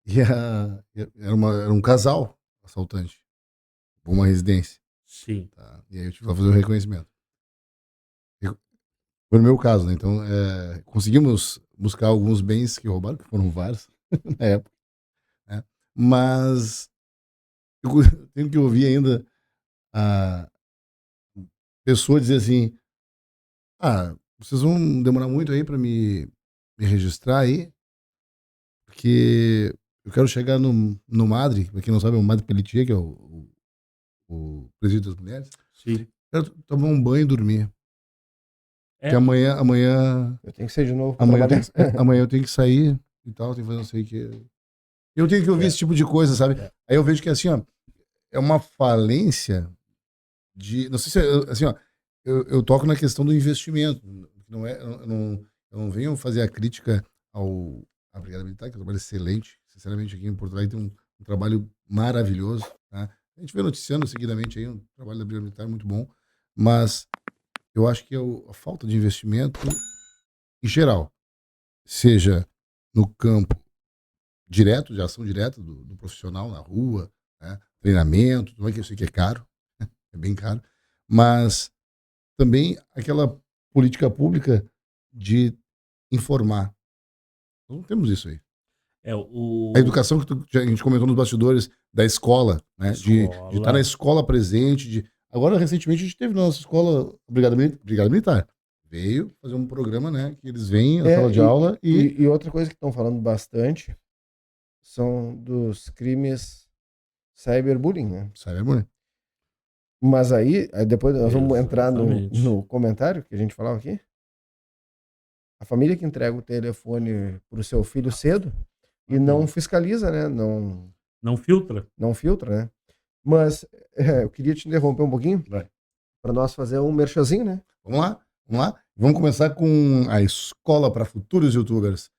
E era um casal assaltante, por uma residência. Sim. Tá? E aí eu tive que fazer o reconhecimento. Foi no meu caso, né? Então, conseguimos buscar alguns bens que roubaram, que foram vários na época. Né? Mas eu tenho que ouvir ainda a pessoa dizer assim: vocês vão demorar muito aí para me me registrar aí, porque eu quero chegar no Madre, pra quem não sabe, é o Madre Pelletier, que é o presídio das mulheres. Sim. Quero tomar um banho e dormir. É. Porque amanhã Eu tenho que ser de novo pra Amanhã, trabalhar. amanhã eu tenho que sair e tal, tenho que fazer não sei o que. Eu tenho que ouvir esse tipo de coisa, sabe? Aí eu vejo que assim, ó, é uma falência de. Não sei se assim, ó, eu toco na questão do investimento. Não é, eu não venho fazer a crítica à Brigada Militar, que é um trabalho excelente. Sinceramente, aqui em Porto Alegre tem um trabalho maravilhoso. Tá? A gente vê noticiando seguidamente aí um trabalho da Brigada Militar muito bom, mas eu acho que a falta de investimento em geral, seja no campo direto, de ação direta do profissional na rua, né? Treinamento, tudo que eu sei que é caro, é bem caro, mas também aquela política pública de informar. Nós não temos isso aí. A educação que a gente comentou nos bastidores da escola, né? De estar na escola presente. Agora, recentemente, a gente teve na nossa escola Brigada Militar. Veio fazer um programa, né? Que eles vêm na sala de aula e outra coisa que estão falando bastante são dos crimes cyberbullying, né? Cyberbullying. Mas aí depois nós vamos entrar Exatamente. no comentário que a gente falava aqui. A família que entrega o telefone pro seu filho cedo e não fiscaliza, né? Não filtra. Não filtra, né? Mas eu queria te interromper um pouquinho para nós fazer um merchazinho, né? Vamos lá. Vamos começar com a Escola para Futuros YouTubers.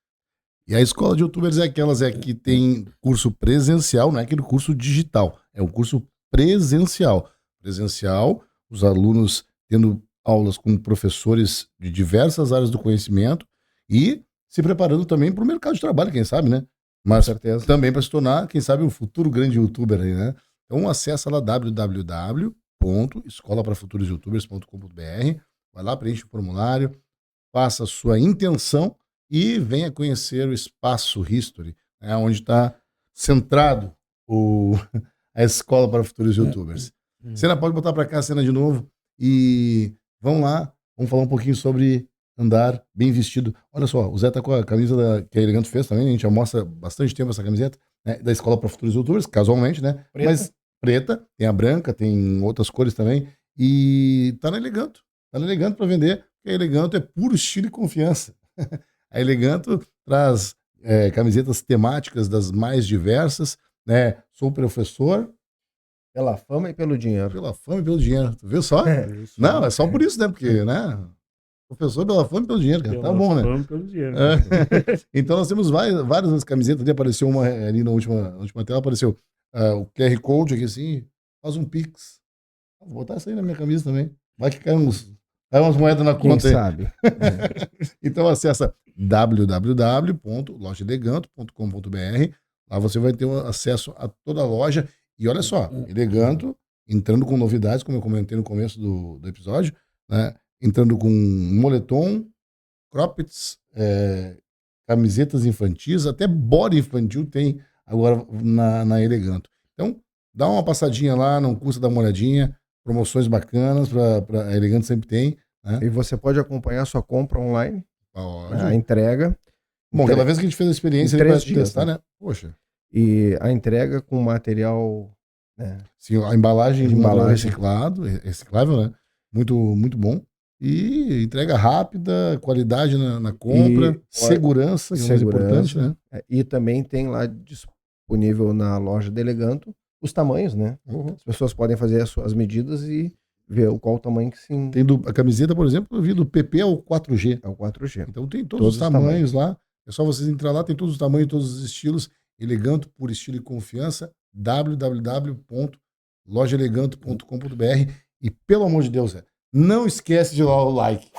E a escola de YouTubers é aquelas que tem curso presencial, não é aquele curso digital. É um curso presencial. Presencial, os alunos tendo aulas com professores de diversas áreas do conhecimento e se preparando também para o mercado de trabalho, quem sabe, né? Mas também para se tornar, quem sabe, um futuro grande YouTuber aí, né? Então acessa lá www.escolaprafuturosyoutubers.com.br, vai lá, preenche o formulário, faça a sua intenção e venha conhecer o Espaço History, né, onde está centrado a Escola para Futuros YouTubers. Cena, pode botar para cá a cena de novo e vamos lá, vamos falar um pouquinho sobre andar bem vestido. Olha só, o Zé tá com a camisa que a Eleganto fez também, a gente já mostra há bastante tempo essa camiseta, né, da Escola para Futuros YouTubers, casualmente, né? Preta. Mas preta, tem a branca, tem outras cores também, e tá na Eleganto para vender, porque a Eleganto é puro estilo e confiança. A Eleganto traz camisetas temáticas das mais diversas, né? Sou professor. Pela fama e pelo dinheiro. Pela fama e pelo dinheiro. Tu viu só? Não, é só por isso, né? Porque, né? Professor pela fama e pelo dinheiro, cara. Tá bom, né? Pela fama e pelo dinheiro. Então nós temos várias camisetas ali. Apareceu uma ali na última tela, apareceu o QR Code aqui assim. Faz um Pix. Vou botar isso aí na minha camisa também. Vai que cai umas moedas na Quem conta aí. sabe? Então acessa www.lojaeleganto.com.br. Lá você vai ter acesso a toda a loja. E olha só, Eleganto, entrando com novidades, como eu comentei no começo do episódio, né? Entrando com moletom, croppeds, camisetas infantis, até body infantil tem agora na Eleganto. Então, dá uma passadinha lá, não custa dar uma olhadinha. Promoções bacanas, a Eleganto sempre tem. Né? E você pode acompanhar a sua compra online, a entrega. Bom, aquela vez que a gente fez a experiência para testar, né? Poxa. E a entrega com material... Né? Sim, a embalagem de embalagem reciclável, né? Muito, muito bom. E entrega rápida, qualidade na compra, segurança, que é mais importante, né? E também tem lá disponível na loja da Eleganto os tamanhos, né? As pessoas podem fazer as suas medidas e ver qual o tamanho que sim. Tem a camiseta, por exemplo, eu vi do PP ao 4G. É o 4G. Então tem todos os tamanhos lá. É só vocês entrar lá, tem todos os tamanhos, todos os estilos. Eleganto, por estilo e confiança. www.lojaeleganto.com.br. E pelo amor de Deus, não esquece de dar o like.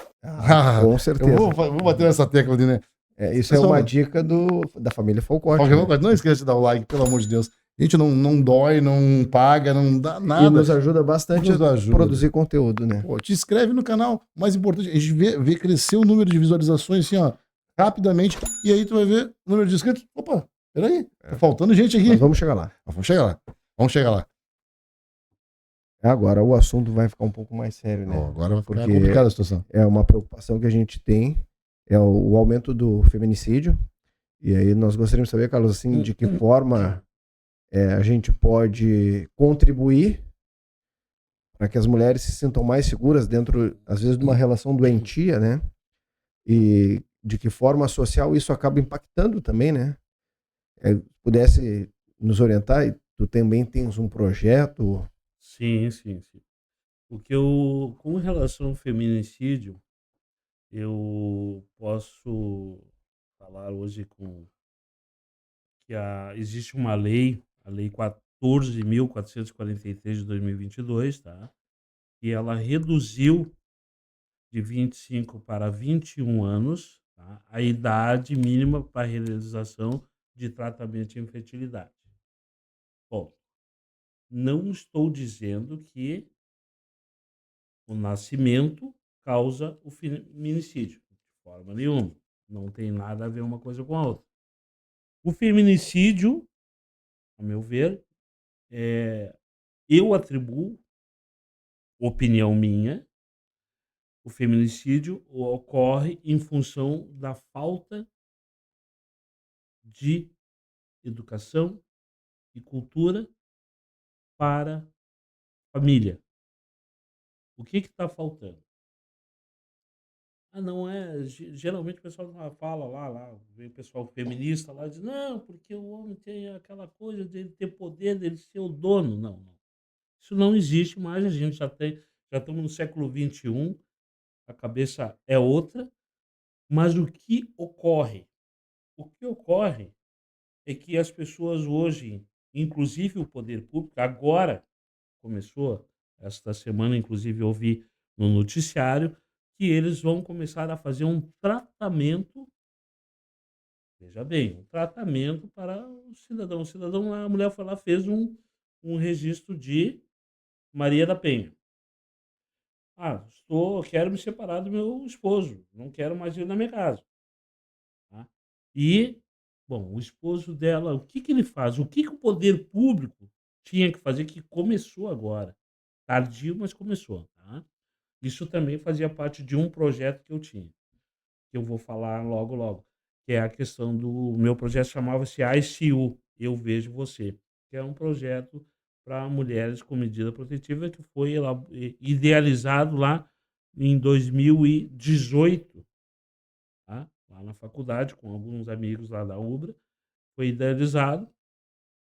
Com certeza. Eu vou bater nessa tecla ali, né? Isso é uma dica da família Folcote. Né? Não esquece de dar o like, pelo amor de Deus. A gente não dói, não paga, não dá nada. E nos ajuda bastante a produzir conteúdo, né? Pô, te inscreve no canal. O mais importante, a gente vê crescer o número de visualizações assim, ó, rapidamente. E aí tu vai ver o número de inscritos. Opa, peraí, tá faltando gente aqui. Mas vamos chegar lá. Vamos chegar lá. Agora o assunto vai ficar um pouco mais sério, né? Agora vai ficar complicada a situação. É uma preocupação que a gente tem é o aumento do feminicídio. E aí nós gostaríamos de saber, Carlos, assim, de que forma a gente pode contribuir para que as mulheres se sintam mais seguras dentro, às vezes, de uma relação doentia, né? E de que forma social isso acaba impactando também, né? Pudesse nos orientar, e tu também tens um projeto. Sim, sim, sim. Com relação ao feminicídio, eu posso falar hoje que existe uma lei, a Lei 14.443 de 2022, tá? E ela reduziu de 25 para 21 anos, tá? A idade mínima para realização de tratamento de infertilidade. Bom, não estou dizendo que o nascimento causa o feminicídio, de forma nenhuma. Não tem nada a ver uma coisa com a outra. O feminicídio, a meu ver, eu atribuo, opinião minha, o feminicídio ocorre em função da falta de educação e cultura para a família. O que está faltando? Não é. Geralmente o pessoal fala lá, vem o pessoal feminista lá e diz, não, porque o homem tem aquela coisa de ele ter poder, dele ser o dono. Não, não. Isso não existe mais, a gente já estamos no século XXI, a cabeça é outra, mas o que ocorre? O que ocorre é que as pessoas hoje, inclusive o poder público, agora começou, esta semana, inclusive, eu ouvi no noticiário, que eles vão começar a fazer um tratamento, veja bem, um tratamento para o cidadão. O cidadão, a mulher foi lá, fez um registro de Maria da Penha. Quero me separar do meu esposo, não quero mais ele na minha casa. Tá? E, bom, o esposo dela, o que ele faz? O que o poder público tinha que fazer, que começou agora? Tardio, mas começou. Tá? Isso também fazia parte de um projeto que eu tinha, que eu vou falar logo, logo, que é a questão do meu projeto, chamava-se ICU, Eu Vejo Você, que é um projeto para mulheres com medida protetiva que foi idealizado lá em 2018, tá? Lá na faculdade, com alguns amigos lá da UBRA, foi idealizado.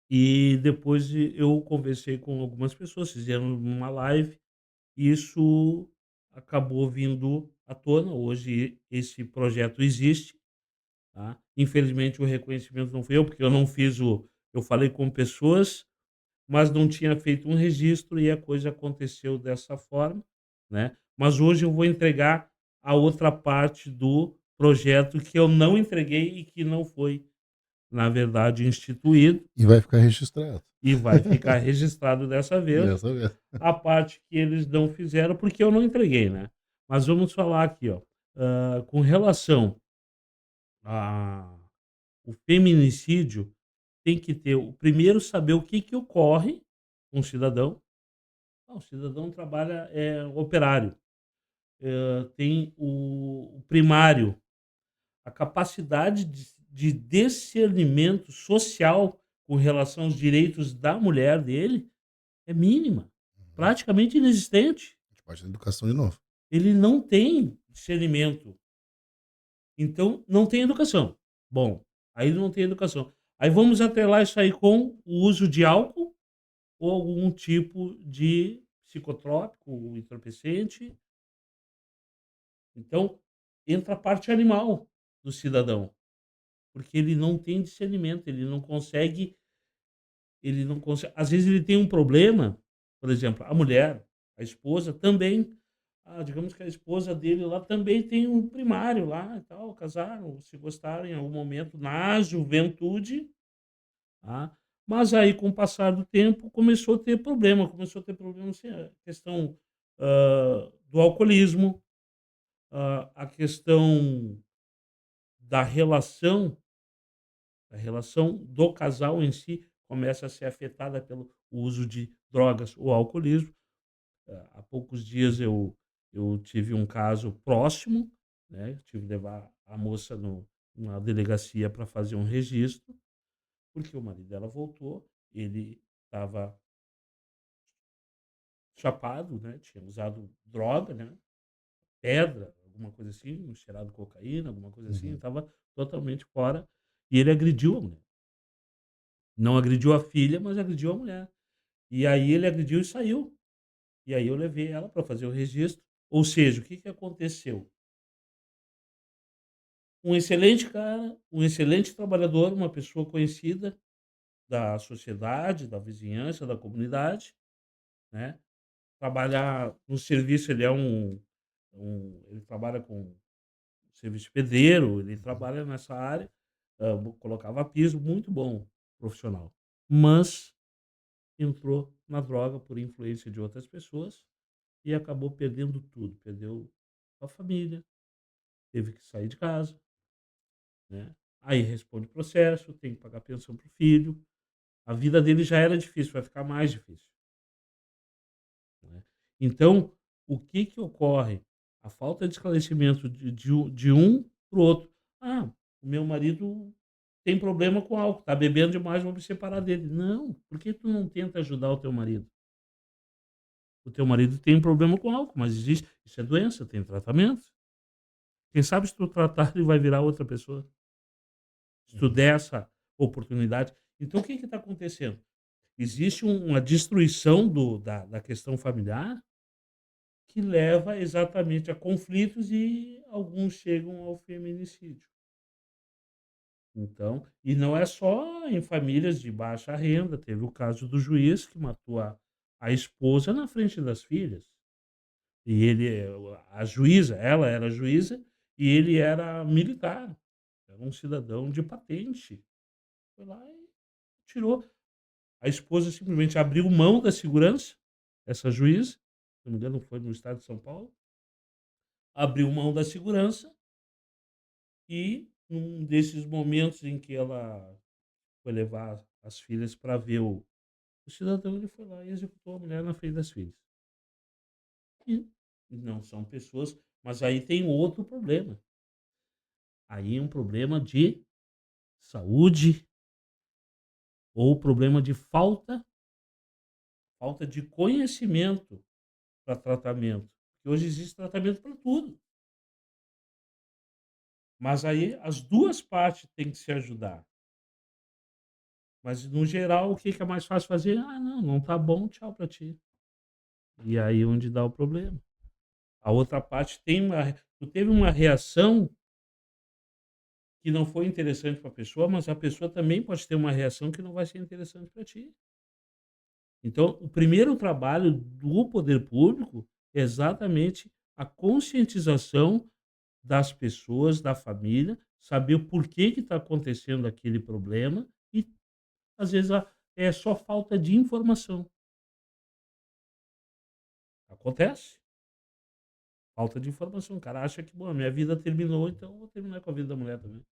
E depois eu conversei com algumas pessoas, fizeram uma live, e isso acabou vindo à tona. Hoje esse projeto existe, tá? Infelizmente o reconhecimento não foi eu, porque eu não fiz eu falei com pessoas, mas não tinha feito um registro e a coisa aconteceu dessa forma, né? Mas hoje eu vou entregar a outra parte do projeto que eu não entreguei e que não foi, na verdade, instituído, E vai ficar registrado e vai ficar registrado dessa vez. dessa vez. A parte que eles não fizeram, porque eu não entreguei, né? Mas vamos falar aqui, ó, com relação ao feminicídio, tem que ter o primeiro, saber o que ocorre com o cidadão. O cidadão trabalha, operário, tem o primário, a capacidade de discernimento social com relação aos direitos da mulher dele é mínima, praticamente inexistente. A gente parte da educação de novo. Ele não tem discernimento. Então, não tem educação. Bom, aí não tem educação. Aí vamos atrelar isso aí com o uso de álcool ou algum tipo de psicotrópico, entorpecente. Então, entra a parte animal do cidadão, porque ele não tem discernimento, ele não consegue. Às vezes ele tem um problema, por exemplo, a mulher, a esposa também. Digamos que a esposa dele lá também tem um primário lá e tal, casaram, se gostaram em algum momento na juventude, tá? Mas aí com o passar do tempo começou a ter problema assim, a questão do alcoolismo, a questão da relação do casal em si começa a ser afetada pelo uso de drogas ou alcoolismo. Há poucos dias eu tive um caso próximo, né? Tive que levar a moça na delegacia para fazer um registro, porque o marido dela voltou, ele estava chapado, né? Tinha usado droga, né? Pedra, alguma coisa assim, cheirado cocaína, alguma coisa assim, Uhum. estava totalmente fora. E ele agrediu a mulher. Não agrediu a filha, mas agrediu a mulher. E aí ele agrediu e saiu. E aí eu levei ela para fazer o registro. Ou seja, o que aconteceu? Um excelente cara, um excelente trabalhador, uma pessoa conhecida da sociedade, da vizinhança, da comunidade, né? Trabalhar no serviço, ele é ele trabalha com serviço de pedreiro, ele trabalha nessa área, colocava piso, muito bom profissional. Mas entrou na droga por influência de outras pessoas e acabou perdendo tudo. Perdeu a família, teve que sair de casa, né? Aí responde processo, tem que pagar pensão para o filho. A vida dele já era difícil, vai ficar mais difícil, né? Então, o que ocorre? A falta de esclarecimento de um para o outro. Ah, o meu marido tem problema com álcool, tá bebendo demais, vou me separar dele. Não, por que tu não tenta ajudar o teu marido? O teu marido tem um problema com álcool, mas existe, isso é doença, tem tratamento. Quem sabe se tu tratar, ele vai virar outra pessoa. Se tu der essa oportunidade. Então, o que está acontecendo? Existe uma destruição da questão familiar que leva exatamente a conflitos e alguns chegam ao feminicídio. Então, e não é só em famílias de baixa renda, teve o caso do juiz que matou a esposa na frente das filhas. E a juíza, ela era juíza e ele era militar, era um cidadão de patente. Foi lá e tirou. A esposa simplesmente abriu mão da segurança, essa juíza, se não me engano foi no estado de São Paulo, abriu mão da segurança e num desses momentos em que ela foi levar as filhas para ver o cidadão, ele foi lá e executou a mulher na frente das filhas. E não são pessoas, mas aí tem outro problema. Aí é um problema de saúde ou problema de falta de conhecimento para tratamento. Porque hoje existe tratamento para tudo. Mas aí as duas partes têm que se ajudar. Mas no geral, o que é mais fácil fazer? Ah, não tá bom, tchau para ti. E aí onde dá o problema. A outra parte tu teve uma reação que não foi interessante para a pessoa, mas a pessoa também pode ter uma reação que não vai ser interessante para ti. Então, o primeiro trabalho do poder público é exatamente a conscientização das pessoas, da família, saber o porquê que está acontecendo aquele problema e, às vezes, é só falta de informação. Acontece. Falta de informação. O cara acha que, bom, a minha vida terminou, então eu vou terminar com a vida da mulher também.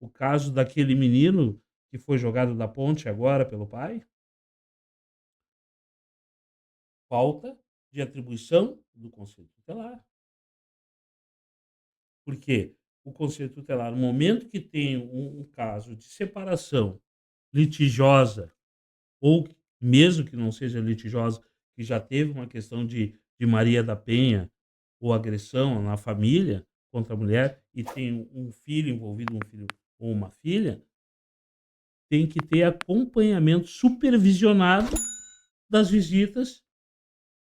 O caso daquele menino que foi jogado da ponte agora pelo pai, falta de atribuição do Conselho Tutelar. Por quê? O Conselho Tutelar, no momento que tem um caso de separação litigiosa, ou mesmo que não seja litigiosa, que já teve uma questão de Maria da Penha ou agressão na família contra a mulher e tem um filho envolvido, um filho ou uma filha, tem que ter acompanhamento supervisionado das visitas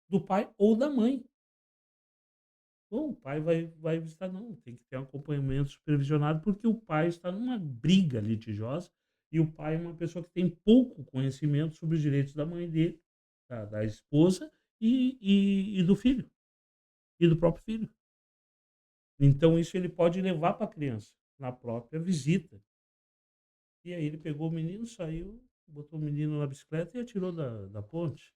do pai ou da mãe. Bom, o pai vai visitar, não, tem que ter um acompanhamento supervisionado, porque o pai está numa briga litigiosa e o pai é uma pessoa que tem pouco conhecimento sobre os direitos da mãe dele, da esposa e do filho, e do próprio filho. Então, isso ele pode levar para a criança na própria visita. E aí ele pegou o menino, saiu, botou o menino na bicicleta e atirou da ponte.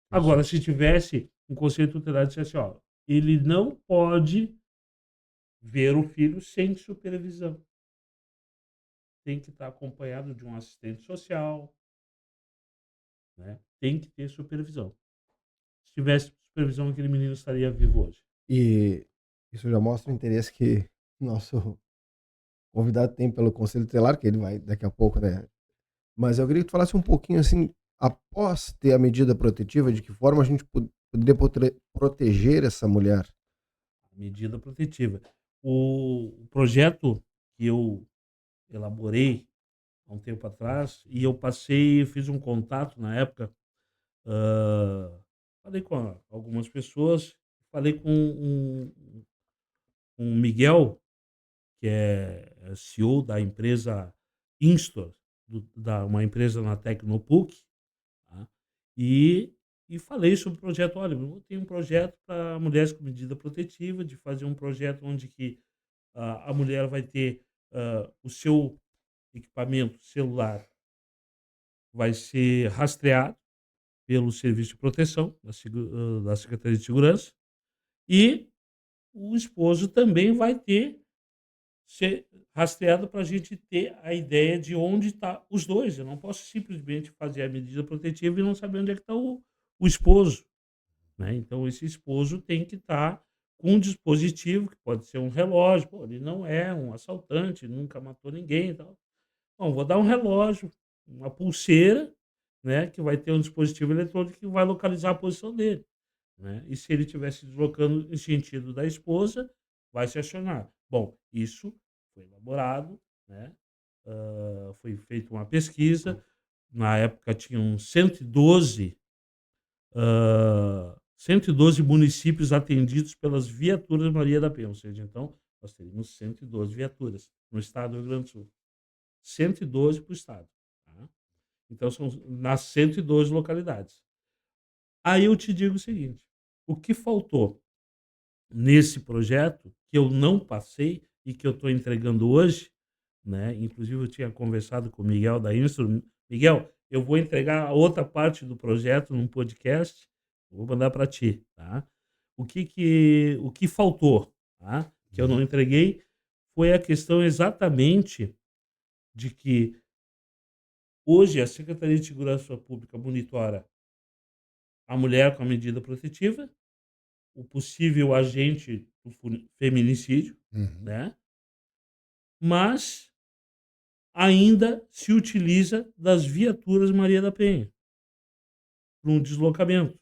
Agora, se tivesse um conselho tutelar e dissesse, ó, ele não pode ver o filho sem supervisão. Tem que estar acompanhado de um assistente social, né? Tem que ter supervisão. Se tivesse supervisão, aquele menino estaria vivo hoje. E isso já mostra o interesse que nosso convidado tem pelo Conselho Tutelar, que ele vai daqui a pouco, né? Mas eu queria que tu falasse um pouquinho assim, após ter a medida protetiva, de que forma a gente poderia proteger essa mulher? Medida protetiva. O projeto que eu elaborei há um tempo atrás, e eu fiz um contato na época, falei com algumas pessoas, falei com um Miguel, que é CEO da empresa Instor, uma empresa na Tecnopuc, tá? E falei sobre o projeto. Olha, eu tenho um projeto para mulheres com medida protetiva, de fazer um projeto onde que a mulher vai ter o seu equipamento celular vai ser rastreado pelo Serviço de Proteção da Secretaria de Segurança, e o esposo também vai ser rastreado para a gente ter a ideia de onde está os dois. Eu não posso simplesmente fazer a medida protetiva e não saber onde é que está o esposo, né? Então esse esposo tem que estar com um dispositivo, que pode ser um relógio. Pô, ele não é um assaltante, nunca matou ninguém e tal. Bom, vou dar um relógio, uma pulseira, né, que vai ter um dispositivo eletrônico que vai localizar a posição dele, né? E se ele estiver se deslocando em sentido da esposa, vai se acionar. Bom, isso foi elaborado, né? Foi feita uma pesquisa. Na época tinham 112 municípios atendidos pelas viaturas Maria da Penha, ou seja, então nós teríamos 112 viaturas no estado do Rio Grande do Sul. 112 para o estado, tá? Então são nas 112 localidades. Aí eu te digo o seguinte: o que faltou nesse projeto, que eu não passei e que eu estou entregando hoje, né? Inclusive eu tinha conversado com o Miguel da Instro. Miguel, eu vou entregar a outra parte do projeto num podcast, vou mandar para ti, tá? O que faltou, tá? Que eu não entreguei, foi a questão exatamente de que hoje a Secretaria de Segurança Pública monitora a mulher com a medida protetiva, o possível agente do feminicídio, Uhum. né? Mas ainda se utiliza das viaturas Maria da Penha para um deslocamento.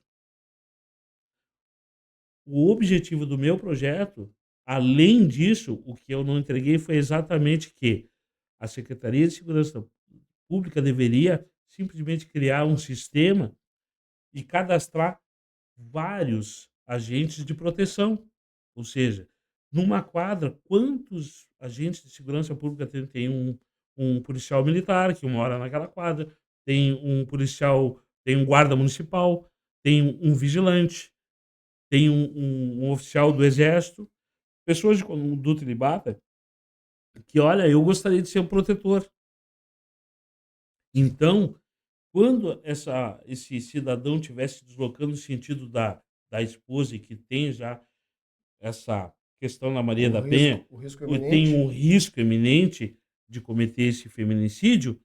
O objetivo do meu projeto, além disso, o que eu não entreguei foi exatamente que a Secretaria de Segurança Pública deveria simplesmente criar um sistema e cadastrar vários agentes de proteção. Ou seja, numa quadra, quantos agentes de segurança pública tem? Tem um policial militar que mora naquela quadra, tem um policial, tem um guarda municipal, tem um vigilante, tem um oficial do Exército, pessoas de conduta ilibada que, olha, eu gostaria de ser um protetor. Então, quando esse cidadão estiver se deslocando no sentido da esposa, e que tem já essa questão na Maria da Penha, O risco tem iminente. um risco iminente de cometer esse feminicídio,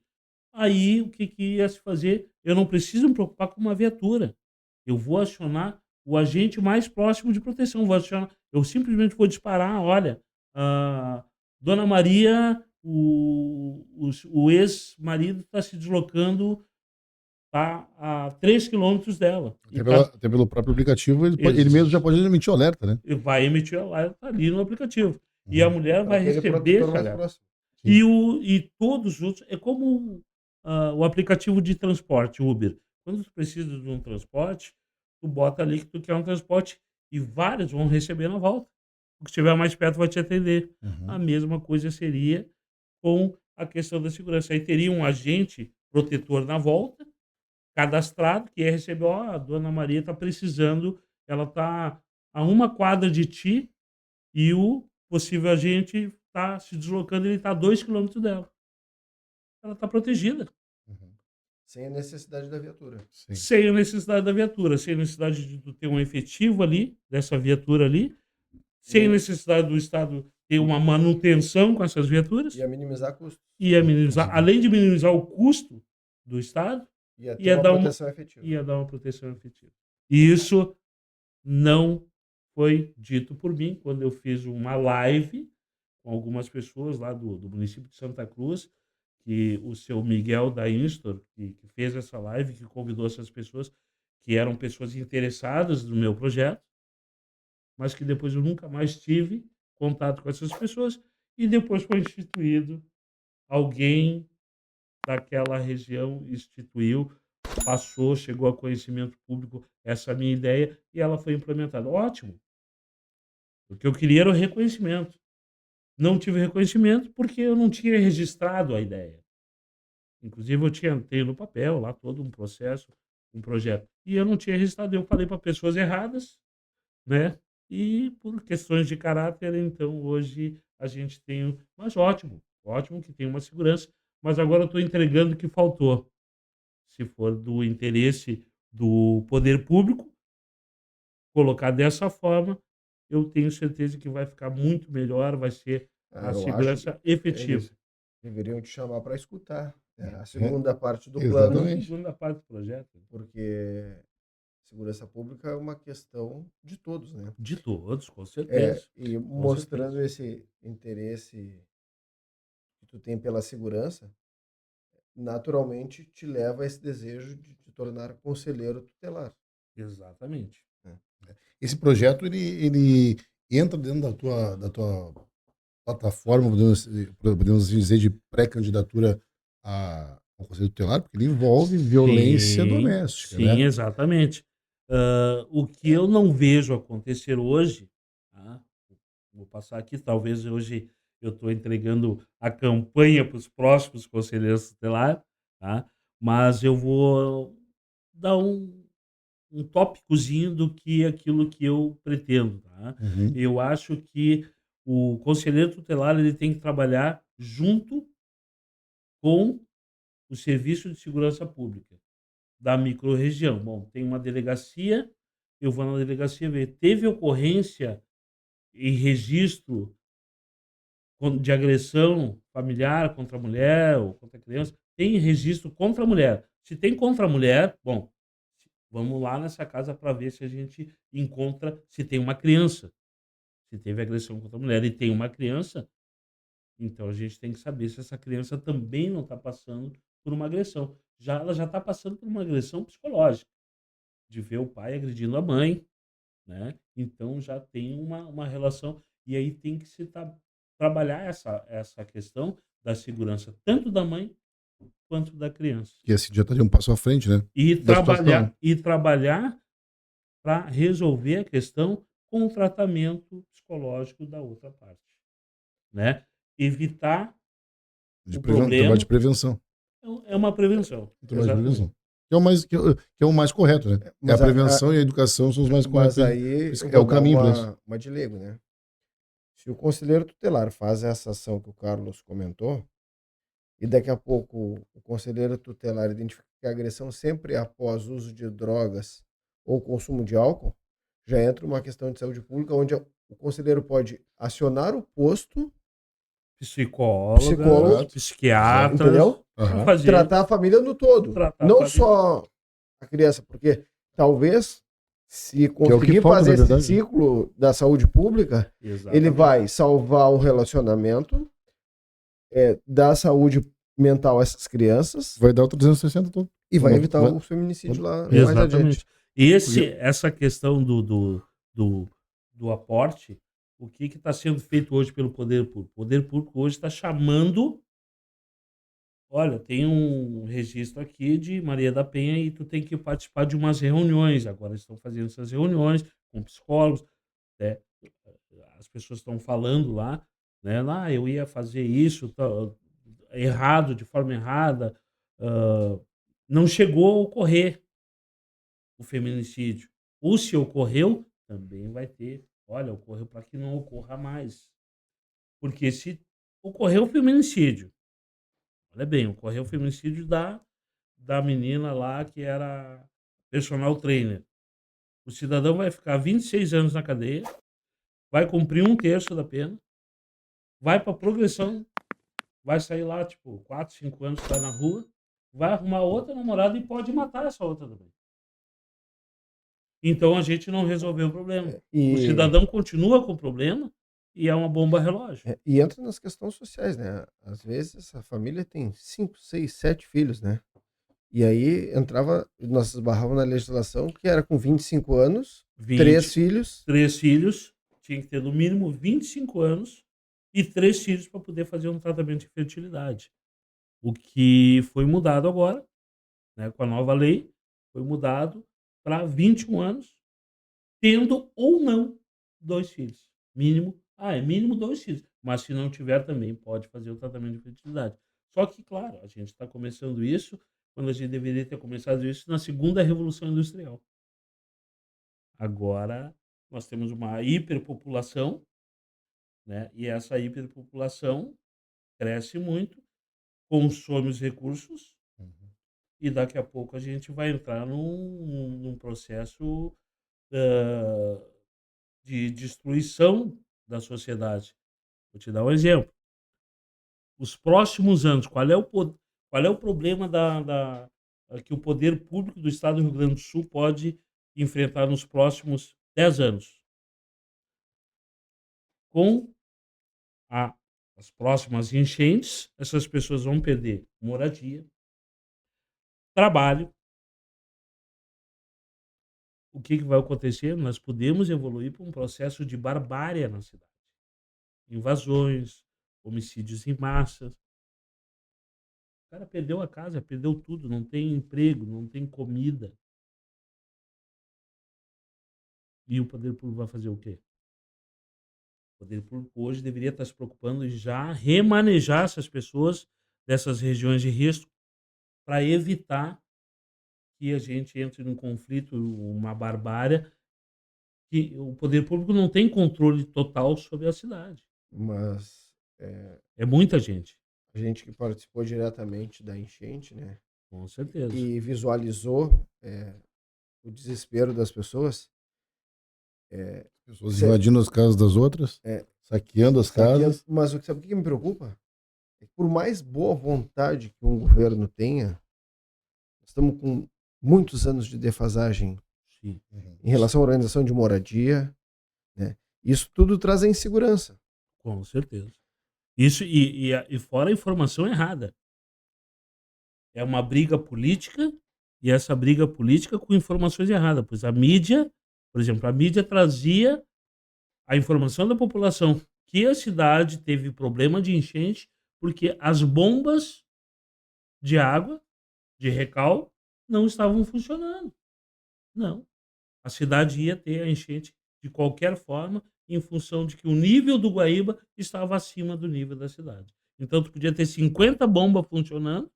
aí o que ia se fazer? Eu não preciso me preocupar com uma viatura. Eu vou acionar o agente mais próximo de proteção. Eu simplesmente vou disparar, olha, Dona Maria, o ex-marido está se deslocando, está a 3 quilômetros dela. Até pelo próprio aplicativo, ele mesmo já pode emitir o alerta, né? Vai emitir alerta ali no aplicativo. E a Uhum. mulher vai Aquele receber protetor esse mais alerta. próximo. E todos os outros. É como o aplicativo de transporte, Uber. Quando tu precisa de um transporte, tu bota ali que tu quer um transporte e vários vão receber na volta. O que estiver mais perto vai te atender. Uhum. A mesma coisa seria com a questão da segurança. Aí teria um agente protetor na volta, cadastrado, que ia receber, ó, a Dona Maria está precisando, ela está a uma quadra de ti e o possível agente está se deslocando, ele está a 2 quilômetros dela. Ela está protegida. Uhum. Sem a necessidade da viatura. Sim. Sem a necessidade da viatura, sem a necessidade de tu ter um efetivo ali, dessa viatura ali, sem a necessidade do Estado ter uma manutenção com essas viaturas, Ia minimizar custos. ia minimizar, além de minimizar o custo do Estado, Ia ter ia uma dar proteção efetiva. ia dar uma proteção efetiva. E isso não foi dito por mim quando eu fiz uma live com algumas pessoas lá do município de Santa Cruz, que o seu Miguel da Instor, que fez essa live, que convidou essas pessoas, que eram pessoas interessadas no meu projeto, mas que depois eu nunca mais tive contato com essas pessoas, e depois foi instituído, alguém daquela região instituiu, passou, chegou a conhecimento público essa minha ideia, e ela foi implementada. Ótimo! O que eu queria era o reconhecimento. Não tive reconhecimento porque eu não tinha registrado a ideia. Inclusive, tenho no papel lá todo um processo, um projeto. E eu não tinha registrado. Eu falei para pessoas erradas, né? E por questões de caráter, então, hoje a gente tem. Mas ótimo, ótimo que tem uma segurança. Mas agora eu estou entregando o que faltou. Se for do interesse do poder público, colocar dessa forma, eu tenho certeza que vai ficar muito melhor, vai ser a Eu acho segurança que efetiva. eles deveriam te chamar para escutar, né, a segunda parte do Exatamente. plano, A segunda parte do projeto. porque segurança pública é uma questão de todos, né? De todos, com certeza. E mostrando esse interesse que tu tem pela segurança, naturalmente te leva a esse desejo de te tornar conselheiro tutelar. Exatamente. Esse projeto, ele entra dentro da tua plataforma, podemos dizer, de pré-candidatura ao Conselho Tutelar, porque ele envolve violência doméstica, Sim, né? exatamente. O que eu não vejo acontecer hoje, tá? Vou passar aqui, talvez hoje eu estou entregando a campanha para os próximos conselheiros tutelares, tá? Mas eu vou dar um tópicozinho do que aquilo que eu pretendo, tá? Uhum. Eu acho que o conselheiro tutelar ele tem que trabalhar junto com o Serviço de Segurança Pública da microrregião. Bom, tem uma delegacia, eu vou na delegacia ver. Teve ocorrência em registro de agressão familiar contra a mulher ou contra a criança? Tem registro contra a mulher. Se tem contra a mulher, bom, vamos lá nessa casa para ver se a gente encontra se tem uma criança. Se teve agressão contra a mulher e tem uma criança, então a gente tem que saber se essa criança também não está passando por uma agressão. Ela já está passando por uma agressão psicológica, de ver o pai agredindo a mãe, né? Então já tem uma relação. E aí tem que se trabalhar essa questão da segurança, tanto da mãe quanto da criança. Que assim já estaria um passo à frente, né? E Da situação. trabalhar para resolver a questão com o tratamento psicológico da outra parte, né? Evitar o Trabalho problema de prevenção. é uma prevenção. Trabalho de Exatamente. prevenção. Que é o mais correto, né? Mas a prevenção e a educação são os mais Mas corretos. aí Isso eu é o vou dar caminho pra isso. uma de leigo, né? Se o conselheiro tutelar faz essa ação que o Carlos comentou, e daqui a pouco o conselheiro tutelar identifica que a agressão sempre é após uso de drogas ou consumo de álcool, já entra uma questão de saúde pública, onde o conselheiro pode acionar o posto, Psicólogo, psiquiatra, entendeu? Aham. fazer Tratar a família no todo. Tratar a Não família. só a criança, porque talvez, se é o que conseguir falta, fazer na esse verdade. ciclo da saúde pública, Exatamente. ele vai salvar um relacionamento, dar saúde mental a essas crianças Vai dar o 360 todo. e vai Vai- evitar vai- o feminicídio lá mais Exatamente. adiante. Essa questão do aporte, o que está sendo feito hoje pelo poder público? O poder público hoje está chamando. Olha, tem um registro aqui de Maria da Penha e tu tem que participar de umas reuniões. Agora estão fazendo essas reuniões com psicólogos, né? As pessoas estão falando lá, né? Lá eu ia fazer isso, errado, de forma errada. Não chegou a ocorrer o feminicídio. Ou se ocorreu, também vai ter. Olha, ocorreu para que não ocorra mais. Porque se ocorreu o feminicídio, olha bem, ocorreu o feminicídio da menina lá que era personal trainer. O cidadão vai ficar 26 anos na cadeia, vai cumprir 1/3 da pena, vai para progressão, vai sair lá, tipo, 4, 5 anos, está na rua, vai arrumar outra namorada e pode matar essa outra também. Então a gente não resolveu o problema. O E cidadão continua com o problema e é uma bomba relógio. E entra nas questões sociais, né? Às vezes a família tem 5, 6, 7 filhos, né? E aí nós esbarrávamos na legislação que era com 25 anos, 3 filhos. 3 filhos, tinha que ter no mínimo 25 anos e 3 filhos para poder fazer um tratamento de fertilidade. O que foi mudado agora, né, com a nova lei, foi mudado para 21 anos, tendo ou não 2 filhos. Mínimo, é mínimo 2 filhos. Mas se não tiver também pode fazer o tratamento de fertilidade. Só que, claro, a gente está começando isso quando a gente deveria ter começado isso na segunda revolução industrial. Agora nós temos uma hiperpopulação, né? E essa hiperpopulação cresce muito, consome os recursos e daqui a pouco a gente vai entrar num processo de destruição da sociedade. Vou te dar um exemplo. Os próximos anos, qual é o problema que o poder público do Estado do Rio Grande do Sul pode enfrentar nos próximos 10 anos? Com as próximas enchentes, essas pessoas vão perder moradia, trabalho. O que vai acontecer? Nós podemos evoluir para um processo de barbárie na cidade. Invasões, homicídios em massa. O cara perdeu a casa, perdeu tudo, não tem emprego, não tem comida. E o poder público vai fazer o quê? O poder público hoje deveria estar se preocupando em já remanejar essas pessoas dessas regiões de risco para evitar que a gente entre num conflito, uma barbárie, que o poder público não tem controle total sobre a cidade. Mas É muita gente. a gente que participou diretamente da enchente, né? Com certeza. E visualizou o desespero das pessoas. Pessoas invadindo as casas das outras, saqueando as casas. Mas sabe o que me preocupa? É que por mais boa vontade que um governo tenha, estamos com muitos anos de defasagem Sim. em relação à organização de moradia, né? Isso tudo traz a insegurança. Com certeza. Isso e fora a informação errada. É uma briga política e essa briga política com informações erradas. Pois a mídia, por exemplo, a mídia trazia a informação da população que a cidade teve problema de enchente porque as bombas de água, de recal, não estavam funcionando. Não. A cidade ia ter a enchente de qualquer forma em função de que o nível do Guaíba estava acima do nível da cidade. Então, tu podia ter 50 bombas funcionando,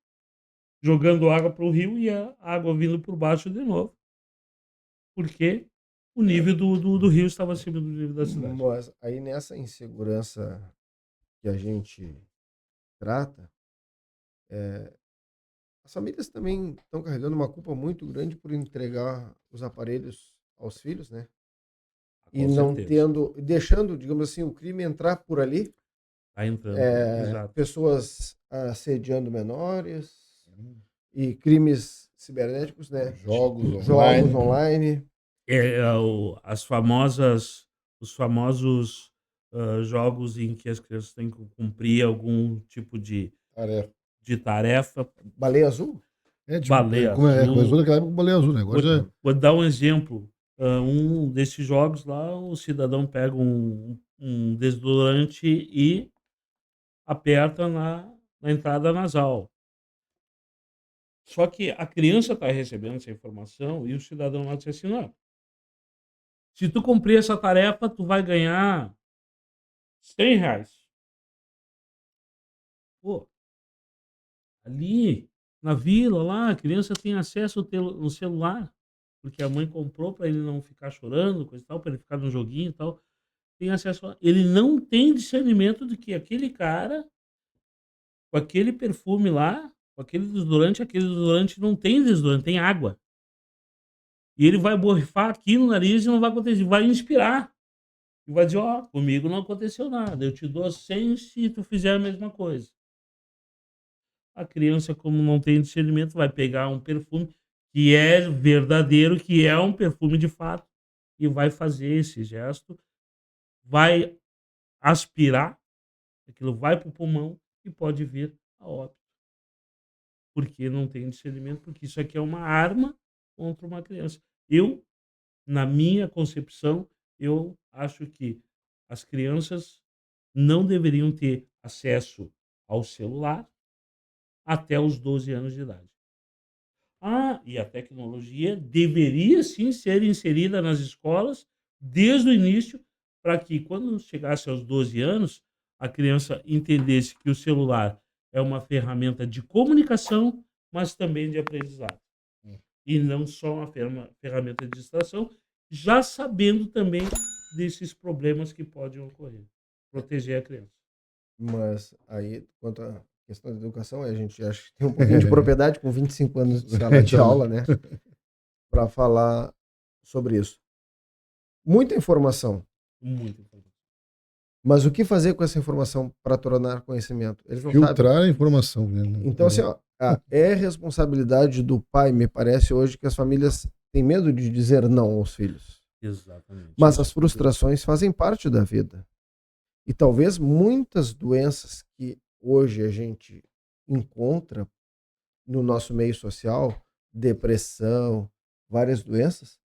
jogando água para o rio e a água vindo por baixo de novo. Porque o nível do rio estava acima do nível da cidade. Mas aí nessa insegurança que a gente trata, as famílias também estão carregando uma culpa muito grande por entregar os aparelhos aos filhos, né? E Com não certeza. deixando, digamos assim, o crime entrar por ali, Tá entrando. Exato. pessoas assediando menores e crimes cibernéticos, né? Jogos Jogos online. online. Os famosos jogos em que as crianças têm que cumprir algum tipo de tarefa. Baleia azul? Baleia Começou naquela época com baleia azul, né? Agora Vou dar um exemplo. Um desses jogos lá, o cidadão pega um desodorante e aperta na entrada nasal. Só que a criança está recebendo essa informação e o cidadão lá diz assim, não, se tu cumprir essa tarefa, tu vai ganhar R$100. Pô, ali na vila, lá, a criança tem acesso no celular, porque a mãe comprou para ele não ficar chorando, coisa e tal, para ele ficar no joguinho e tal. Tem acesso. Ele não tem discernimento de que aquele cara, com aquele perfume lá, com aquele desodorante não tem desodorante, tem água. E ele vai borrifar aqui no nariz e não vai acontecer, vai inspirar. E vai dizer, ó, comigo não aconteceu nada, eu te dou 100 se tu fizer a mesma coisa. A criança, como não tem discernimento, vai pegar um perfume que é verdadeiro, que é um perfume de fato, e vai fazer esse gesto, vai aspirar, aquilo vai para o pulmão e pode vir a óbito. Porque não tem discernimento, porque isso aqui é uma arma contra uma criança. Eu, na minha concepção, eu acho que as crianças não deveriam ter acesso ao celular até os 12 anos de idade. E a tecnologia deveria sim ser inserida nas escolas desde o início, para que quando chegasse aos 12 anos, a criança entendesse que o celular é uma ferramenta de comunicação, mas também de aprendizado. E não só uma ferramenta de distração, já sabendo também desses problemas que podem ocorrer. Proteger a criança. Mas aí, quanto à questão da educação, a gente acha que tem um pouquinho de propriedade com 25 anos de sala de aula, né? Para falar sobre isso. Muita informação. Muito importante. Mas o que fazer com essa informação para tornar conhecimento? Eles não sabem. Filtrar a informação. Né? Então, assim, ó, é responsabilidade do pai, me parece hoje, que as famílias têm medo de dizer não aos filhos. Exatamente. Mas as frustrações fazem parte da vida. E talvez muitas doenças que hoje a gente encontra no nosso meio social, depressão, várias doenças,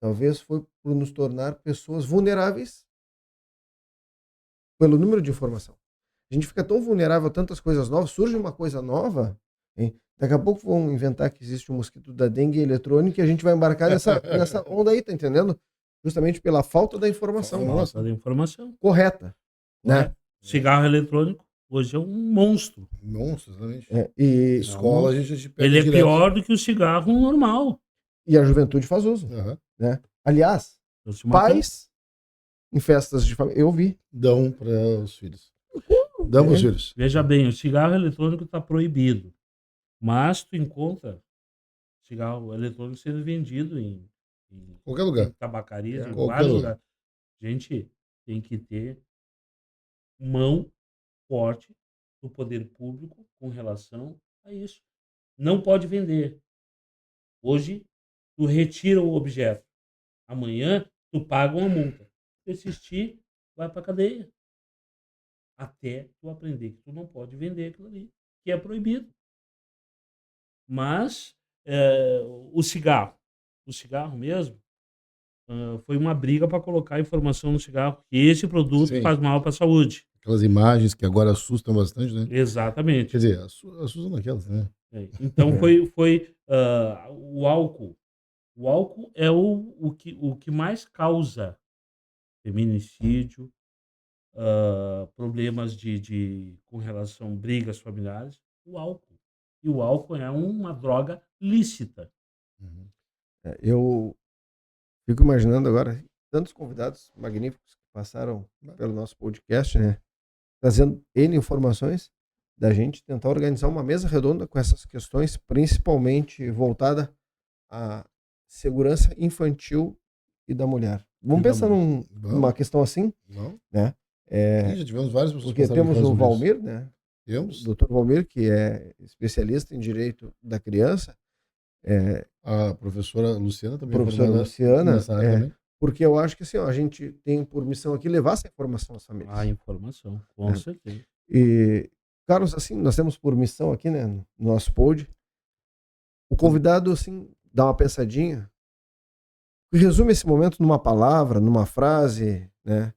talvez foi por nos tornar pessoas vulneráveis pelo número de informação. A gente fica tão vulnerável a tantas coisas novas, surge uma coisa nova, hein? Daqui a pouco vão inventar que existe um mosquito da dengue eletrônica e a gente vai embarcar nessa onda aí, tá entendendo? Justamente pela falta da informação. Falta da informação. Correta. Né? Cigarro eletrônico hoje é um monstro. Monstro, exatamente. E Escola, a gente pega ele é direto. pior do que o cigarro normal. E a juventude faz uso. Uhum. Né? Aliás, pais em festas de família, eu vi. Dão para os filhos. Dão para os filhos. Veja bem, o cigarro eletrônico está proibido. Mas tu encontra cigarro eletrônico sendo vendido em qualquer lugar. Tabacarias, em Qualquer vários lugar. lugares. Gente, tem que ter mão forte do poder público com relação a isso. Não pode vender. Hoje, tu retira o objeto. Amanhã, tu paga uma multa. Se persistir, vai para cadeia. Até tu aprender que tu não pode vender aquilo ali, que é proibido. Mas o cigarro mesmo, foi uma briga para colocar informação no cigarro que esse produto Sim. faz mal para a saúde. Aquelas imagens que agora assustam bastante, né? Exatamente. Quer dizer, assustam naquelas, né? Então foi o álcool. O álcool é o que mais causa feminicídio, problemas com relação a brigas familiares, o álcool. E o álcool é uma droga lícita. Uhum. Eu fico imaginando agora tantos convidados magníficos que passaram pelo nosso podcast, né? Trazendo N informações da gente tentar organizar uma mesa redonda com essas questões, principalmente voltada à segurança infantil e da mulher. Vamos pensar numa questão assim, né? Já tivemos várias pessoas. Porque temos o Valmir, né? Temos. O Dr. Valmir, que é especialista em direito da criança. A professora Luciana também. Professora Luciana, também. porque eu acho que assim, ó, a gente tem por missão aqui levar essa informação às famílias. A informação, com certeza. E, Carlos, assim, nós temos por missão aqui, né, no nosso pod, o convidado, assim, dá uma pensadinha, resume esse momento numa palavra, numa frase, né,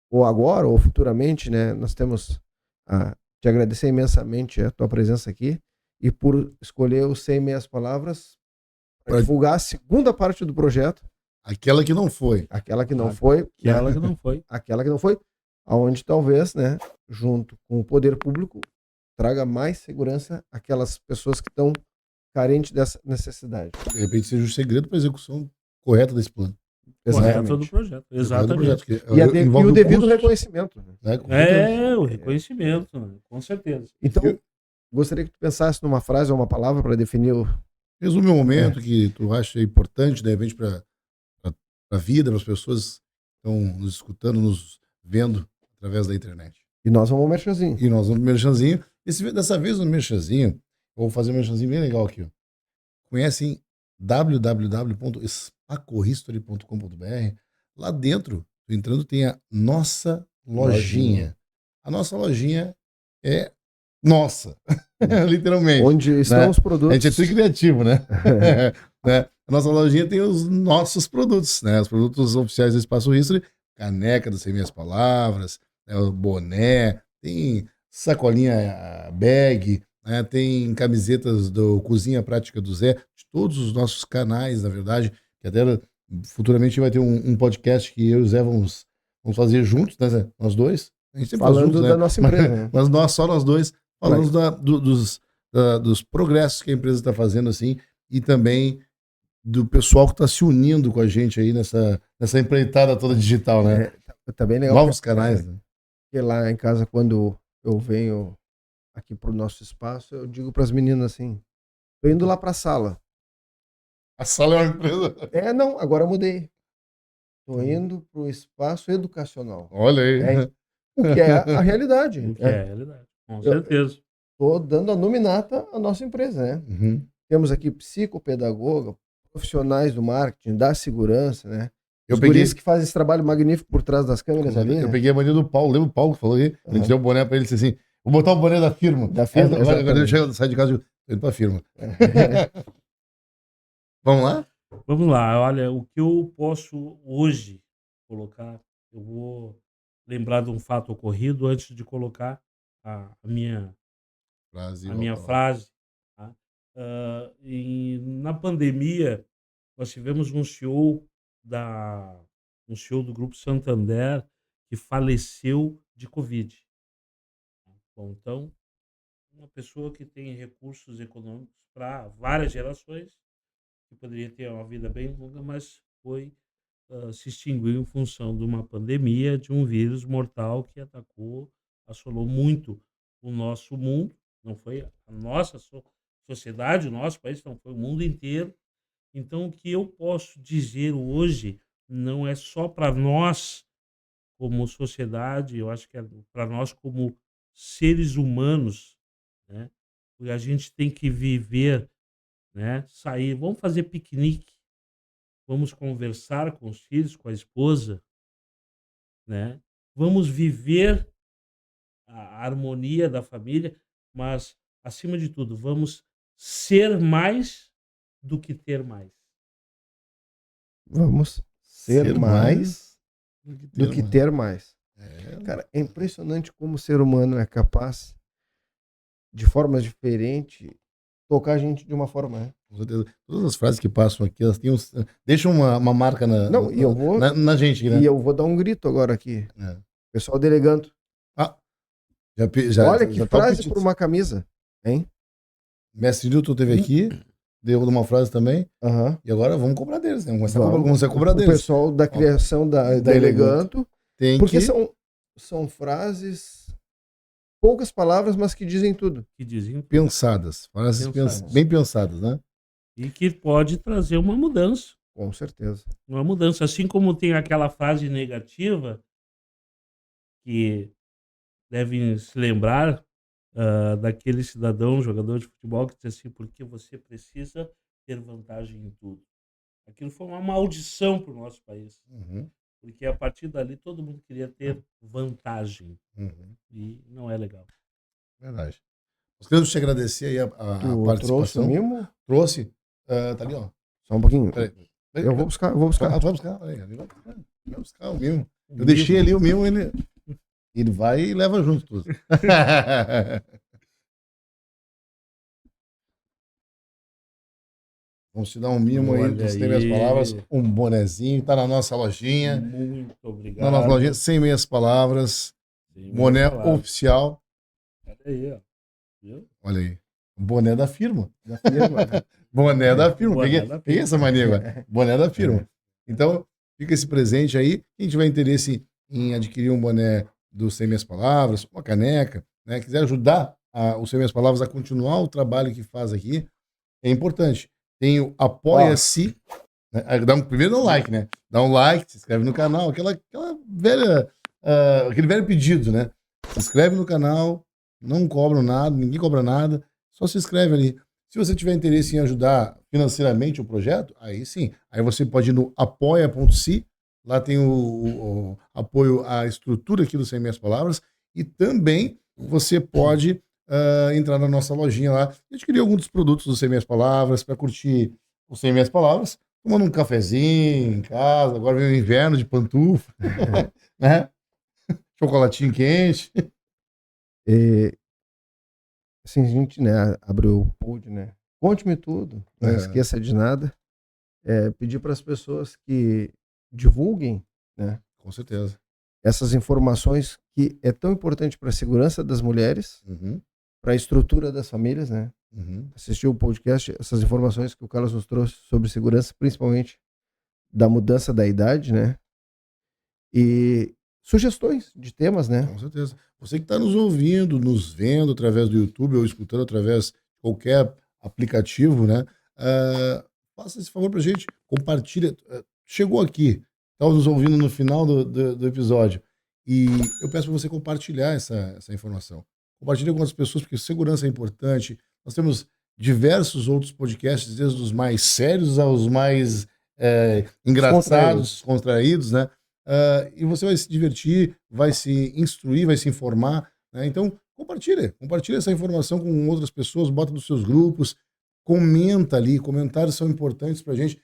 ou agora, ou futuramente, né, nós temos a te agradecer imensamente a tua presença aqui e por escolher os 100 meias palavras para divulgar a segunda parte do projeto. Aquela que não foi. Aquela que não foi. Aquela que não foi. Aquela que não foi. Aonde talvez, né, junto com o poder público, traga mais segurança àquelas pessoas que estão carentes dessa necessidade. De repente seja o segredo para a execução correta desse plano. Correto do projeto. Exatamente. E o devido reconhecimento. Né? O reconhecimento, né? Com certeza. Então, gostaria que tu pensasse numa frase ou uma palavra para definir o... Resume um momento que tu acha importante, de repente, para a vida, para as pessoas que estão nos escutando, nos vendo através da internet. E nós vamos ao merchanzinho. Dessa vez no merchanzinho, eu vou fazer um merchanzinho bem legal aqui. Ó. Conhecem www.spacohistory.com.br. Lá dentro, entrando, tem a nossa lojinha. A nossa lojinha é nossa, literalmente. Onde estão né? os produtos. A gente é tudo criativo, né? Né? A nossa lojinha tem os nossos produtos, né? Os produtos oficiais do Espaço History, caneca do Sem Minhas Palavras, né? O boné, tem sacolinha bag, né? Tem camisetas do Cozinha Prática do Zé, de todos os nossos canais, na verdade, que até futuramente vai ter um podcast que eu e o Zé vamos fazer juntos, né, Zé? Nós dois. A gente sempre faz Falando juntos, da né? nossa empresa. Né? Mas só nós dois falamos dos progressos que a empresa está fazendo, assim, e também do pessoal que está se unindo com a gente aí nessa empreitada toda digital, né? Tá bem legal. Novos canais, né? Porque lá em casa, quando eu venho aqui pro nosso espaço, eu digo para as meninas assim, tô indo lá pra sala. A sala é uma empresa. Não, agora eu mudei. Tô indo pro espaço educacional. Olha aí. O que é a realidade. O que é a realidade. Com certeza. Tô dando a nominata à nossa empresa, né? Uhum. Temos aqui psicopedagoga, profissionais do marketing, da segurança, né? Eu Os peguei, guris que fazem esse trabalho magnífico por trás das câmeras ali, eu né? peguei a mania do Paulo. Lembra o Paulo que falou aí? A gente deu o boné pra ele e disse assim: vou botar o boné da firma. Da firma, Agora ele exatamente. sai de casa e digo, tô indo pra firma. Vamos lá? Vamos lá, olha, o que eu posso hoje colocar, eu vou lembrar de um fato ocorrido antes de colocar a minha Brasil. a minha frase. Tá? Na pandemia, nós tivemos um CEO do Grupo Santander que faleceu de Covid. Bom, então, uma pessoa que tem recursos econômicos para várias gerações, que poderia ter uma vida bem longa, mas se extinguiu em função de uma pandemia, de um vírus mortal que assolou muito o nosso mundo. Não foi a nossa sociedade, o nosso país, não foi o mundo inteiro. Então, o que eu posso dizer hoje não é só para nós como sociedade, eu acho que é para nós como seres humanos, né? Porque a gente tem que viver, né? Sair, vamos fazer piquenique, vamos conversar com os filhos, com a esposa, né? Vamos viver a harmonia da família, mas acima de tudo, vamos ser mais do que ter mais. Vamos ser mais do que mais. ter mais. Cara, é impressionante como o ser humano é capaz, de formas diferentes, tocar a gente de uma forma, né? Com certeza. Todas as frases que passam aqui, elas têm deixam uma marca na gente, né? E eu vou dar um grito agora aqui. É. Pessoal do Eleganto. Olha que frase por uma camisa, hein? Mestre Newton teve aqui, deu uma frase também. Uhum. E agora vamos cobrar deles, né? Vamos começar a cobrar o deles. O pessoal da criação da Eleganto. Porque são frases, poucas palavras, mas que dizem tudo. Que dizem pensadas. Frases bem pensadas, né? E que pode trazer uma mudança. Com certeza. Uma mudança. Assim como tem aquela frase negativa que devem se lembrar daquele cidadão, jogador de futebol, que diz assim, porque você precisa ter vantagem em tudo. Aquilo foi uma maldição para o nosso país. Uhum. Porque a partir dali todo mundo queria ter vantagem. Uhum. E não é legal. Verdade. Nós queremos te agradecer aí a participação. Trouxe o mimo? Trouxe. Tá ali, ó. Só um pouquinho. Peraí. Eu vou buscar. Tu vai buscar? Vai buscar o mimo. Eu deixei ali o mimo, ele vai e leva junto tudo. Vamos te dar um mimo aí, dos Sem Meias Palavras, um bonezinho, tá na nossa lojinha. Muito obrigado. Na nossa lojinha, Sem Meias Palavras, boné oficial. Olha aí, ó. Viu? Olha aí. Boné da firma. Boné da firma. Peguei essa mania agora. Boné da firma. Então, fica esse presente aí. Quem tiver interesse em adquirir um boné do Sem Meias Palavras, uma caneca, né? Quiser ajudar o Sem Meias Palavras a continuar o trabalho que faz aqui, é importante. Tem o Apoia-se. Né? Primeiro dá um like, né? Dá um like, se inscreve no canal, aquela velha, aquele velho pedido, né? Se inscreve no canal, não cobram nada, ninguém cobra nada, só se inscreve ali. Se você tiver interesse em ajudar financeiramente o projeto, aí sim. Aí você pode ir no apoia.se Lá tem o apoio à estrutura aqui do 100 Meias Palavras. E também você pode entrar na nossa lojinha lá e adquirir alguns dos produtos do 100 Meias Palavras para curtir o 100 Meias Palavras, tomando um cafezinho em casa. Agora vem o inverno de pantufa, né? Chocolatinho quente. E, assim, a gente, né, abriu o pod, né? Conte-me tudo, não esqueça de nada. Pedir para as pessoas que divulguem, né, Com certeza. essas informações que é tão importante para a segurança das mulheres, Uhum, para a estrutura das famílias, né? uhum. Assistir o podcast, essas informações que o Carlos nos trouxe sobre segurança, principalmente da mudança da idade, né? E sugestões de temas, né? Com certeza. Você que está nos ouvindo, nos vendo através do YouTube ou escutando através de qualquer aplicativo, né? Faça esse favor pra gente, compartilha. Chegou aqui, está nos ouvindo no final do episódio, e eu peço para você compartilhar essa informação. Compartilha com as pessoas, porque segurança é importante. Nós temos diversos outros podcasts, desde os mais sérios aos mais engraçados, contraídos, né? E você vai se divertir, vai se instruir, vai se informar, né? Então, compartilha essa informação com outras pessoas, bota nos seus grupos, comenta ali, comentários são importantes pra gente.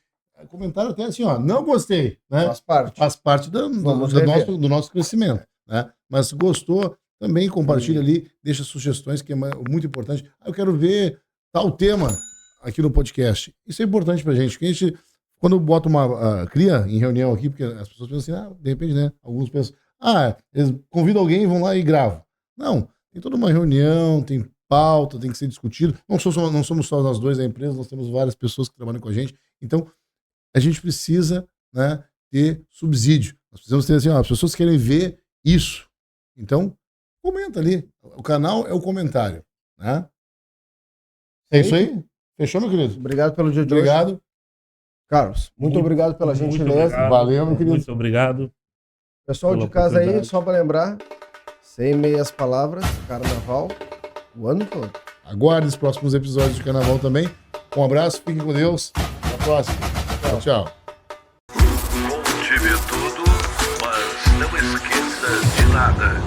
Comentário até assim, ó, não gostei, né? Faz parte do nosso crescimento, né? Mas gostou, também compartilha ali, deixa sugestões, que é muito importante. Eu quero ver tal tema aqui no podcast. Isso é importante pra gente, porque a gente, quando bota cria em reunião aqui, porque as pessoas pensam assim, de repente, né? Alguns pensam, eles convidam alguém, vão lá e gravam. Não, tem toda uma reunião, tem pauta, tem que ser discutido. Não somos só nós dois da empresa, nós temos várias pessoas que trabalham com a gente. Então, a gente precisa, né, ter subsídio. Nós precisamos ter assim, as pessoas querem ver isso. Então, comenta ali. O canal é o comentário, né? É isso aí? Fechou, meu querido? Obrigado pelo dia de hoje. Obrigado. Carlos, muito obrigado pela muito gentileza. obrigado. Valeu, meu querido. Muito obrigado. Pessoal pela de casa aí, oportunidade. só para lembrar, 100 Meias Palavras, carnaval, o ano todo. Aguarde os próximos episódios de Carnaval também. Um abraço, fiquem com Deus. Até a próxima. Tchau. Conte-me tudo, mas não esqueça de nada.